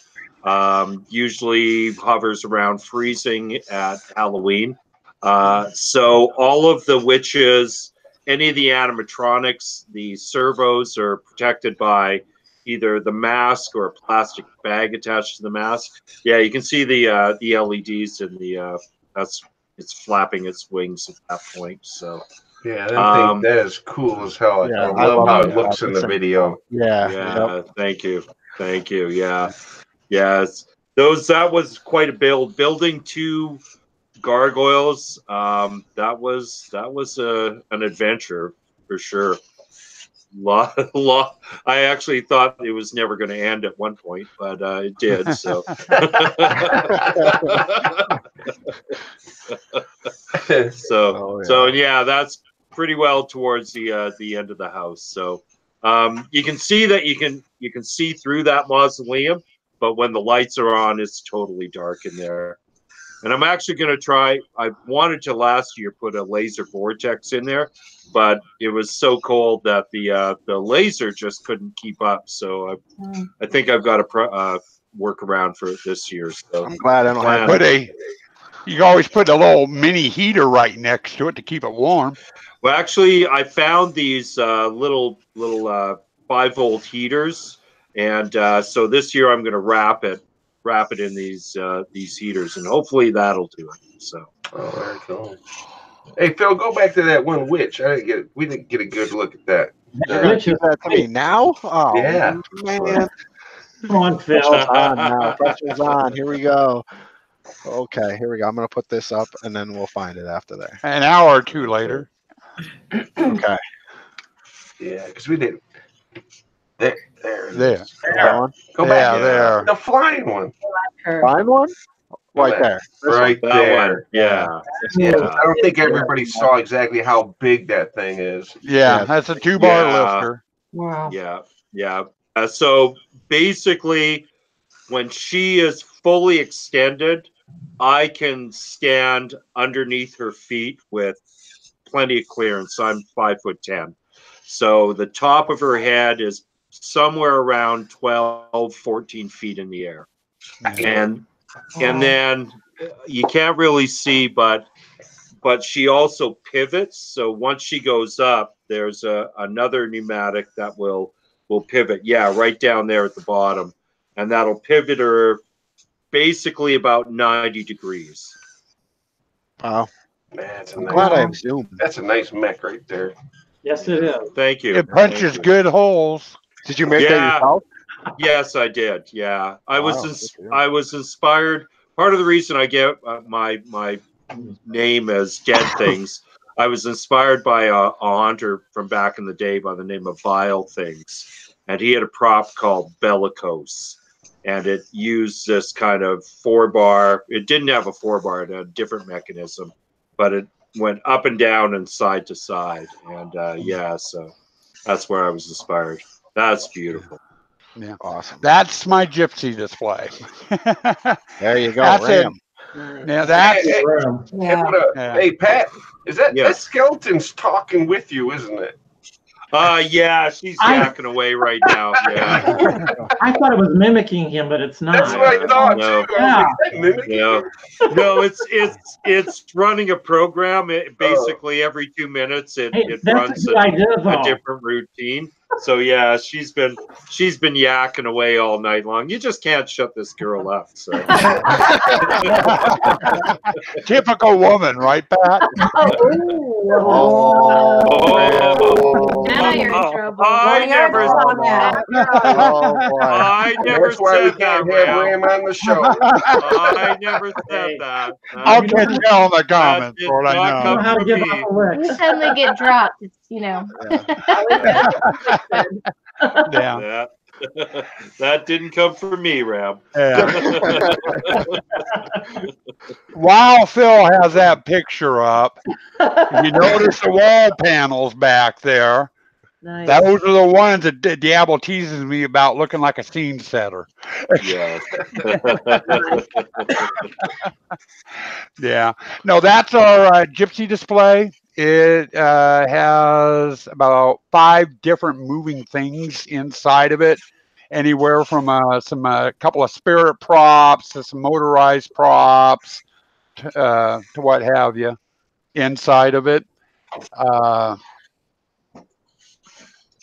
usually hovers around freezing at Halloween. So all of the witches, any of the animatronics, the servos are protected by either the mask or a plastic bag attached to the mask. Yeah, you can see the LEDs in the it's flapping its wings at that point. So yeah, I think that is cool as hell. I love how it looks in the video. Yeah. Thank you. Yeah. That was quite a build. Building 2 gargoyles. That was an adventure for sure. I actually thought it was never going to end at one point, but it did. So, so yeah, that's pretty well towards the end of the house. So, you can see that you can see through that mausoleum, but when the lights are on, it's totally dark in there. And I'm actually going to try. I wanted to last year put a laser vortex in there, but it was so cold that the laser just couldn't keep up. So I think I've got to work around for this year. So I'm glad I don't have. You can always put a little mini heater right next to it to keep it warm. Well, actually, I found these little 5-volt heaters, and so this year I'm going to wrap it in these heaters, and hopefully that'll do it. So, very cool. Hey Phil, go back to that one witch. We didn't get a good look at that. You're gonna do that to me now? Oh yeah, man! Come on, Phil. Pressure's on now. Pressure's on. Here we go. Okay, here we go. I'm gonna put this up, and then we'll find it after there. An hour or two later. Okay. Yeah, because we did. There. Go back. There. The flying one. Flying one? Right there. Right there. Yeah. I don't think everybody saw exactly how big that thing is. Yeah, that's a 2-bar lifter. Wow. Yeah. So basically, when she is fully extended, I can stand underneath her feet with plenty of clearance. I'm 5'10". So the top of her head is somewhere around 12, 14 feet in the air. And then you can't really see, but she also pivots. So once she goes up, there's another pneumatic that will pivot. Yeah, right down there at the bottom. And that'll pivot her basically about 90 degrees. Wow. Man, I'm glad I have Zoom. That's a nice mech right there. Yes, it is. Thank you. It punches good holes. Did you make that yourself? Yes, I did. Yeah, I was inspired. Part of the reason I get my name as Dead Things, I was inspired by a hunter from back in the day by the name of Vile Things, and he had a prop called Bellicose, and it used this kind of 4-bar. It didn't have a 4-bar; it had a different mechanism, but it went up and down and side to side, and so that's where I was inspired. That's beautiful. Yeah, awesome. That's my gypsy display. There you go. That's Ram. it. Yeah, that's Hey, Pat, is that skeleton's talking with you, isn't it? Yeah, she's yakking away right now. Yeah. I thought it was mimicking him, but it's not. That's what I thought too. No, it's running a program. Basically, every 2 minutes, it runs a different routine. So yeah, she's been yakking away all night long. You just can't shut this girl up. So. Typical woman, right, Pat? Now you're in trouble. I never That's why we said can't that, have Ram on the show. I never said that. I'll catch you on the comments for what I know. How to give up a lick. You suddenly get dropped. It's, Yeah. That didn't come from me, Ram. Yeah. While Phil has that picture up, if you notice the wall panels back there, Nice. Those are the ones that Diablo teases me about looking like a scene setter. Yeah. Yeah. No, that's our gypsy display. It has about 5 different moving things inside of it, anywhere from some couple of spirit props to some motorized props to what have you inside of it.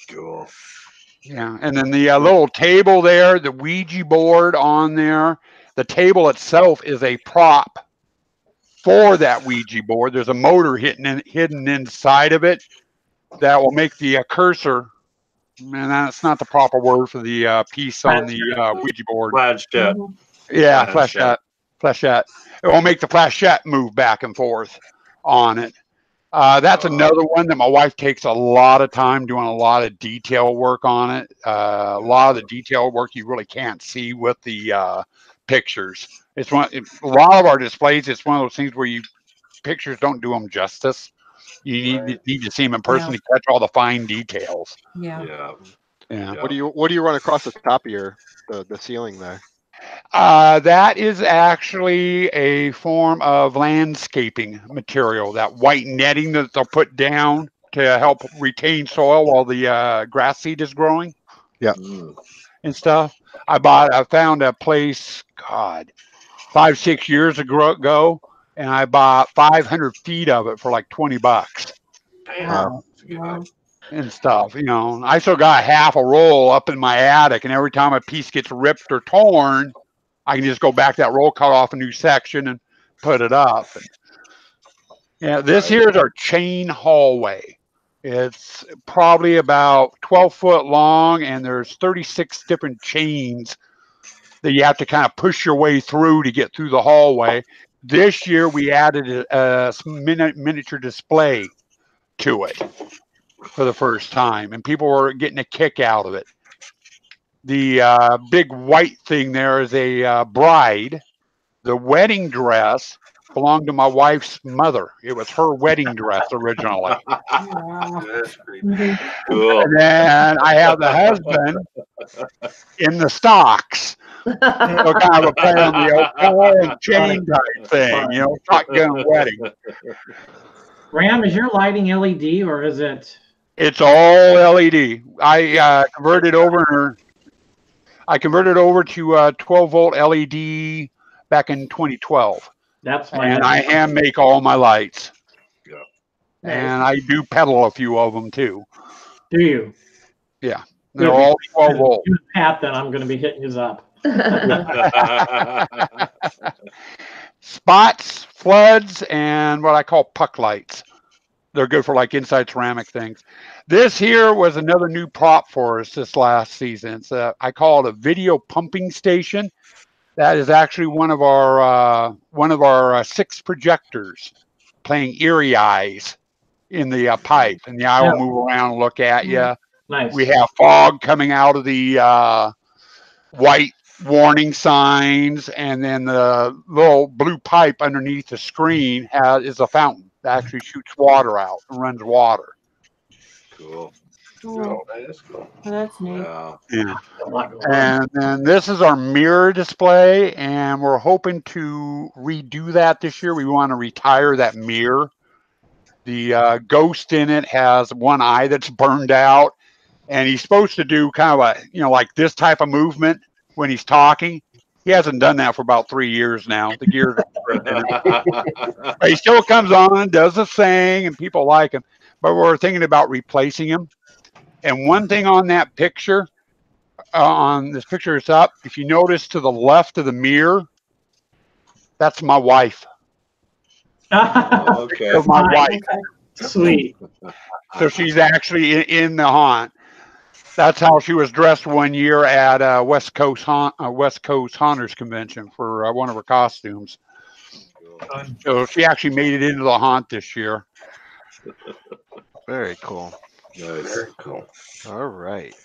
Cool. Yeah, and then the little table there, the Ouija board on there. The table itself is a prop for that Ouija board. There's a motor hidden inside of it that will make the cursor. And that's not the proper word for the piece on the Ouija board. Flashette. Yeah, flashette. Flashette. It will make the flashette move back and forth on it. That's another one that my wife takes a lot of time doing a lot of detail work on it. A lot of the detail work you really can't see with the pictures. A lot of our displays. It's one of those things where pictures don't do them justice. You need to see them in person to catch all the fine details. Yeah. What do you run across the top of the ceiling there? That is actually a form of landscaping material, that white netting that they'll put down to help retain soil while the grass seed is growing. Yeah. And stuff. I found a place, God, 5-6 years ago, and I bought 500 feet of it for like $20 Wow. and stuff. I still got half a roll up in my attic, and every time a piece gets ripped or torn, I can just go back that roll, cut off a new section, and put it up. This here is our chain hallway. It's probably about 12 foot long, and there's 36 different chains that you have to kind of push your way through to get through the hallway. This year, we added a miniature display to it for the first time, and people were getting a kick out of it. The big white thing there is a bride. The wedding dress belonged to my wife's mother. It was her wedding dress originally. That's pretty cool. And then I have the husband in the stocks. So kind of a play on the ball and chain type thing, shotgun wedding. Ram, is your lighting LED or is it? It's all LED. I converted over to 12-volt LED back in 2012. That's and I hand make all my lights. Yeah. And I do pedal a few of them too. Do you? Yeah. They're all 12 volt. You and Pat, then I'm going to be hitting you up. Spots, floods, and what I call puck lights. They're good for like inside ceramic things. This here was another new prop for us this last season. I call it a video pumping station. That is actually one of our 6 projectors playing Eerie Eyes in the pipe, and the eye will move around and look at you. Nice. We have fog coming out of the white warning signs, and then the little blue pipe underneath the screen is a fountain that actually shoots water out and runs water. Cool. Cool. That's cool. That's neat. Yeah. And then this is our mirror display, and we're hoping to redo that this year. We want to retire that mirror. The ghost in it has one eye that's burned out, and he's supposed to do kind of like this type of movement when he's talking. He hasn't done that for about 3 years now. The gears are but he still comes on, does the thing, and people like him. But we're thinking about replacing him. And one thing on that picture, on this picture it's up, if you notice to the left of the mirror, that's my wife. Okay. That's my wife. Sweet. So she's actually in the haunt. That's how she was dressed one year at West Coast Haunters Convention for one of her costumes. So she actually made it into the haunt this year. Very cool. Nice. Very cool. All right.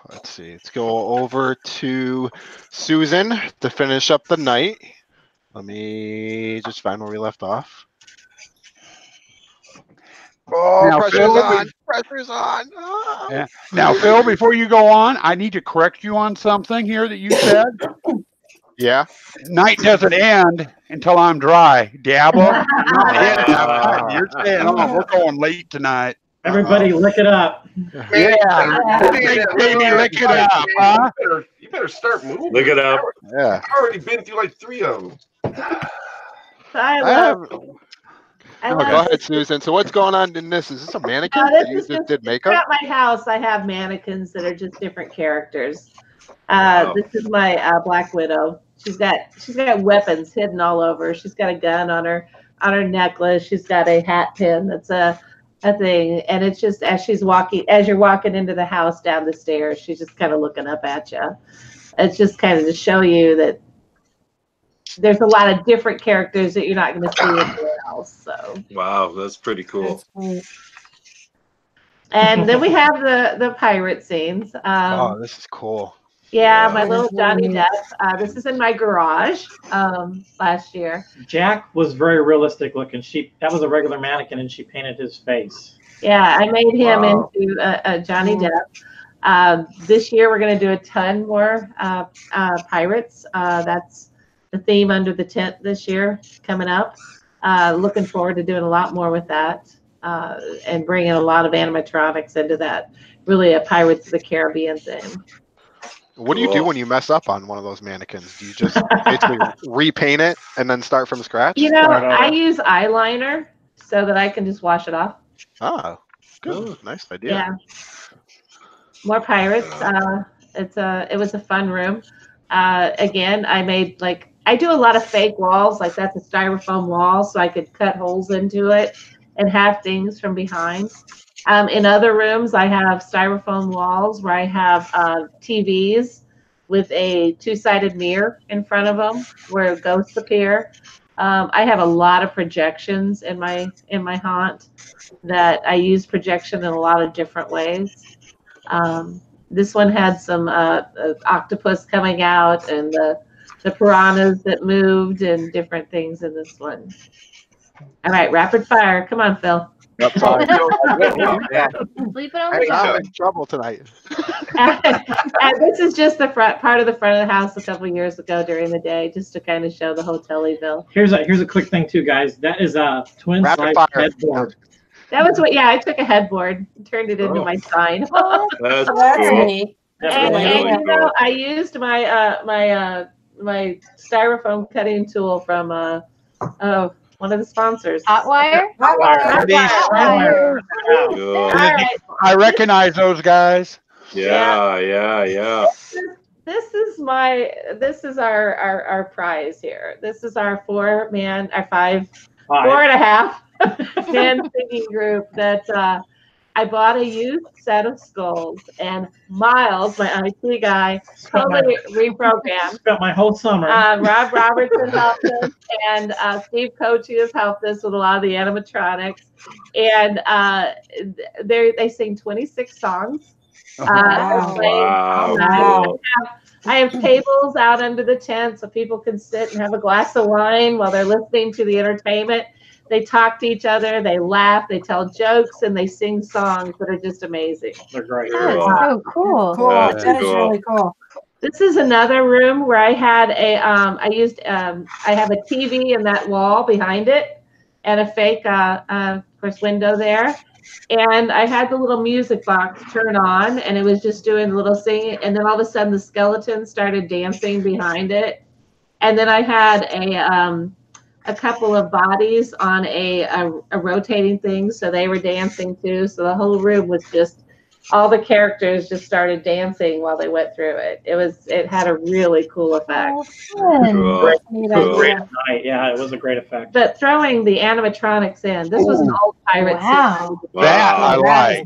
Let's see. Let's go over to Susan to finish up the night. Let me just find where we left off. Oh, Now, pressure's Phil, on. Pressure's on. Ah. yeah. Now, Phil, before you go on, I need to correct you on something here that you said. Yeah. Night doesn't end until I'm dry. Diablo, you're not hitting that button. You're staying on. We're going late tonight. Everybody, lick it up. Yeah. Baby, lick it up, huh? You better start moving. Look it up. Yeah. I've already been through like 3 of them. I have. I Oh, love go ahead, Susan. So what's going on in this? Is this a mannequin this that you is just did at makeup? my house. I have mannequins that are just different characters. Wow. This is my Black Widow. She's got weapons hidden all over. She's got a gun on her necklace. She's got a hat pin that's a thing, and it's just as you're walking into the house down the stairs, she's just kind of looking up at you. It's just kind of to show you that there's a lot of different characters that you're not going to see anywhere else. So Wow, that's pretty cool. and then we have the pirate scenes. Oh, this is cool. Yeah, my little Johnny Depp. This is in my garage last year. Jack was very realistic looking. That was a regular mannequin, and she painted his face. Yeah, I made him into a Johnny Depp. This year we're going to do a ton more pirates. That's the theme under the tent this year coming up. Looking forward to doing a lot more with that and bringing a lot of animatronics into that. Really a Pirates of the Caribbean thing. What do you do when you mess up on one of those mannequins? Do you just basically repaint it and then start from scratch? You know, I use eyeliner so that I can just wash it off. Oh, good. Nice idea. Yeah. More pirates. It was a fun room. Again, I do a lot of fake walls. Like that's a styrofoam wall, so I could cut holes into it and have things from behind. In other rooms, I have styrofoam walls where I have TVs with a two-sided mirror in front of them where ghosts appear. I have a lot of projections in my haunt that I use projection in a lot of different ways. This one had some octopus coming out and the piranhas that moved and different things in this one. All right, rapid fire. Come on, Phil. Sorry. Sleeping on the I'm couch. in trouble tonight. And this is just the part of the front of the house a couple of years ago during the day, just to kind of show the hotel-y-ville. Here's a quick thing too, guys. That is a twin Rapid size fire. headboard. That was what. Yeah, I took a headboard, and turned it into my sign. That's That's cool. neat. And really you know, cool. I used my my styrofoam cutting tool from one of the sponsors. Hotwire? Hotwire. Good. All right. I recognize those guys. Yeah. This is our prize here. This is our 4.5 man singing group that I bought a used set of skulls, and Miles, my IT guy, totally reprogrammed. Spent my whole summer. Rob Robertson helped us, and Steve Coachy has helped us with a lot of the animatronics. And they sing 26 songs. Wow. I have tables out under the tent so people can sit and have a glass of wine while they're listening to the entertainment. They talk to each other, they laugh, they tell jokes, and they sing songs that are just amazing. They're great. That's so cool. Cool. That's That is cool. really cool. This is another room where I had I have a TV in that wall behind it and a fake, of course, window there. And I had the little music box turn on, and it was just doing a little singing. And then all of a sudden, the skeleton started dancing behind it. And then I had a couple of bodies on a rotating thing, so they were dancing too. So the whole room was just, all the characters just started dancing while they went through it. It had a really cool effect. Cool. Great night. Yeah, it was a great effect. But throwing the animatronics in, this was an old pirate Wow. scene. That I like.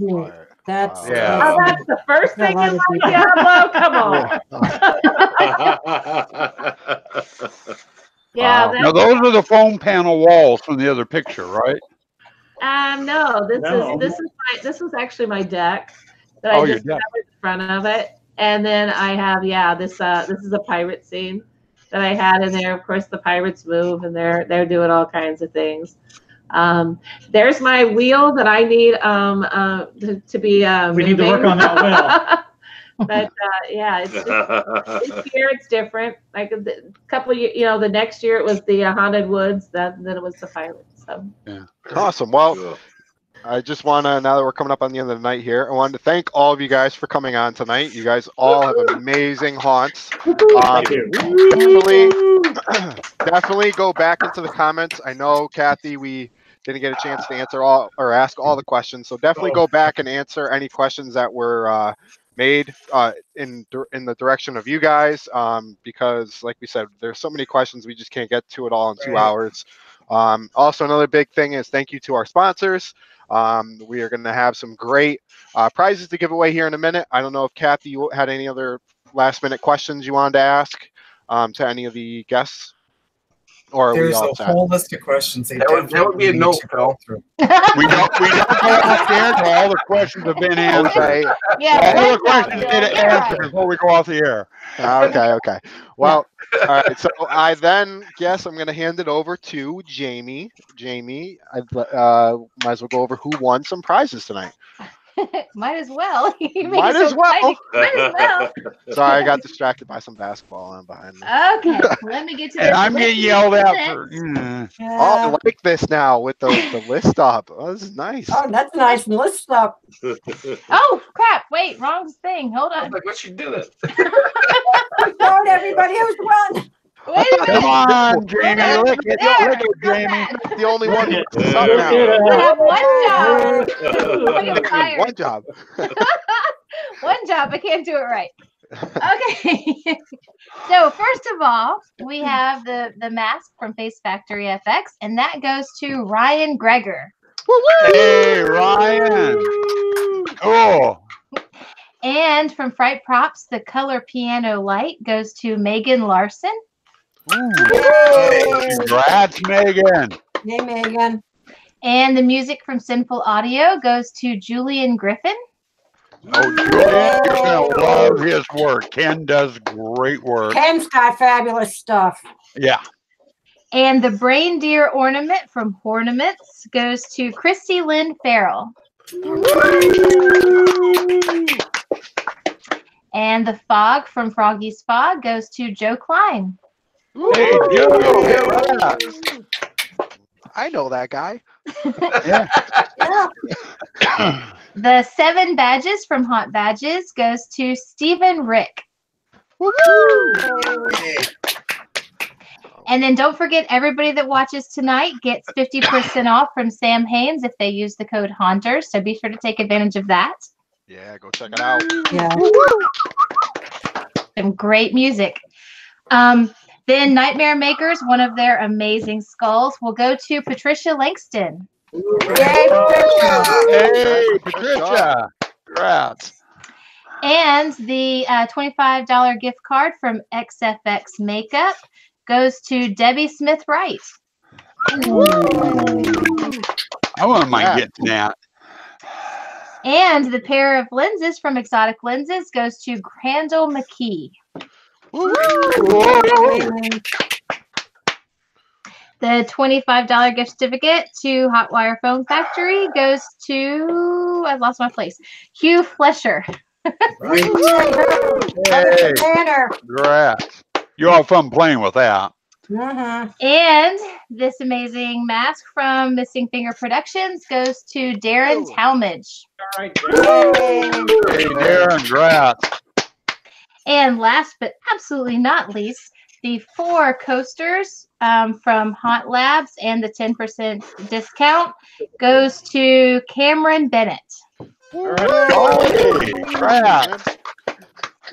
That's Yeah. Oh, that's the first thing in my Diablo? Come on. Yeah. Wow. Now those are the foam panel walls from the other picture, right? No, this was actually my deck that I just covered in front of it. And then I have, this is a pirate scene that I had in there. Of course, the pirates move and they're doing all kinds of things. There's my wheel that I need to be we need to work on that wheel. But yeah, it's just, this year it's different. Like a couple of the next year it was the Haunted Woods, then it was the pilot. So yeah, awesome. Well, I just want to, now that we're coming up on the end of the night here, I wanted to thank all of you guys for coming on tonight. You guys all have amazing haunts. Definitely go back into the comments. I know, Kathy, we didn't get a chance to answer all or ask all the questions, so definitely go back and answer any questions that were made in the direction of you guys, because like we said, there's so many questions, we just can't get to it all in 2 hours. Also, another big thing is thank you to our sponsors. We are going to have some great prizes to give away here in a minute. I don't know if Kathy, you had any other last minute questions you wanted to ask to any of the guests? Or there's a whole list of questions. That would be a no, Phil. We don't go off the air until all the questions have been answered. Okay. Yeah, all the questions have been answered before we go off the air. Okay. Well, all right. So I then guess I'm going to hand it over to Jamie. Jamie, I might as well go over who won some prizes tonight. Might as well. Might as well. Might as well. Sorry, I got distracted by some basketball on behind me. Okay, let me get to this. And I'm getting yelled at for. Oh, I like this now with the list up. Oh, this is nice. Oh, that's nice. List up. Oh crap! Wait, wrong thing. Hold on. Like, what you doing? Don't everybody who's won. Wait a minute. Come on, Jamie. Lick it, Jamie. The only one. I have one job. One job. One job. I can't do it right. Okay. So first of all, we have the mask from Face Factory FX, and that goes to Ryan Greger. Hey, Ryan. Oh. And from Fright Props, the color piano light goes to Megan Larson. Congrats, Megan. Hey, Megan. And the music from Sinful Audio goes to Julian Griffin. Oh, Julian, you're going to love his work. Ken does great work. Ken's got fabulous stuff. Yeah. And the reindeer ornament from Hornaments goes to Christy Lynn Farrell. And the fog from Froggy's Fog goes to Joe Klein. Hey, Joe. I know that guy. Yeah. The 7 badges from Haunt Badges goes to Stephen Rick. And then don't forget, everybody that watches tonight gets 50% off from Sam Haynes if they use the code Haunters. So be sure to take advantage of that. Yeah, go check it out. Yeah. Some great music. Then Nightmare Makers, one of their amazing skulls, will go to Patricia Langston. Hey, Patricia. Congrats. And the $25 gift card from XFX Makeup goes to Debbie Smith Wright. I wouldn't mind getting that. And the pair of lenses from Exotic Lenses goes to Crandall McKee. The $25 gift certificate to Hotwire Foam Factory goes to, I lost my place, Hugh Flesher. Hey, congrats. You all have fun playing with that. And this amazing mask from Missing Finger Productions goes to Darren Talmadge. All right. Hey, Darren, congrats. And last but absolutely not least, the 4 coasters from Haunt Labs and the 10% discount goes to Cameron Bennett. All right. Congrats.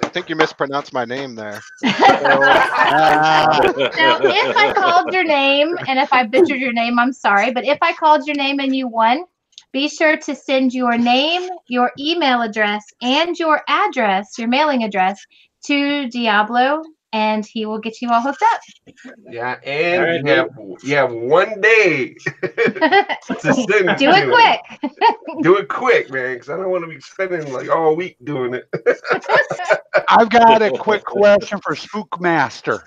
I think you mispronounced my name there. Now, if I called your name, and if I butchered your name, I'm sorry, but if I called your name and you won, be sure to send your name, your email address, and your address, your mailing address, to Diablo, and he will get you all hooked up. Yeah, and you have 1 day to send it. Do it quick. Do it quick, man, because I don't want to be spending like all week doing it. I've got a quick question for Spookmaster.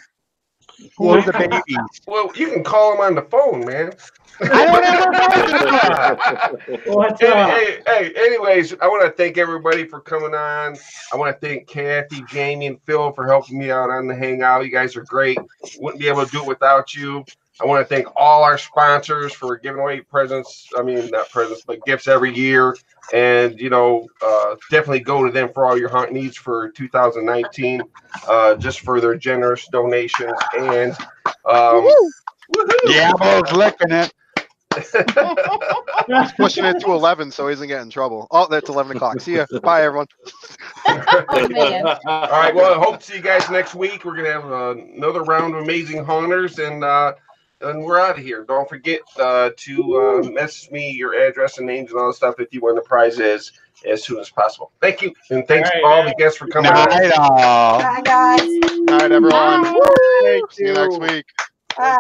Who are the babies? Well, you can call him on the phone, man. I don't ever know. What's up? Hey, anyways, I want to thank everybody for coming on. I want to thank Kathy, Jamie, and Phil for helping me out on the Hangout. You guys are great. Wouldn't be able to do it without you. I want to thank all our sponsors for giving away presents. I mean, not presents, but gifts every year. And, definitely go to them for all your hunt needs for 2019, just for their generous donations. And, yeah, I was licking it. He's pushing it to 11 so he doesn't get in trouble. Oh, that's 11 o'clock. See ya. Bye, everyone. Oh, man. All right. Well, I hope to see you guys next week. We're going to have another round of amazing hunters, and we're out of here. Don't forget to message me your address and names and all that stuff if you win the prizes as soon as possible. Thank you. And thanks to all the guests for coming on. Bye, guys. Night, everyone. Bye. See you next week. Bye.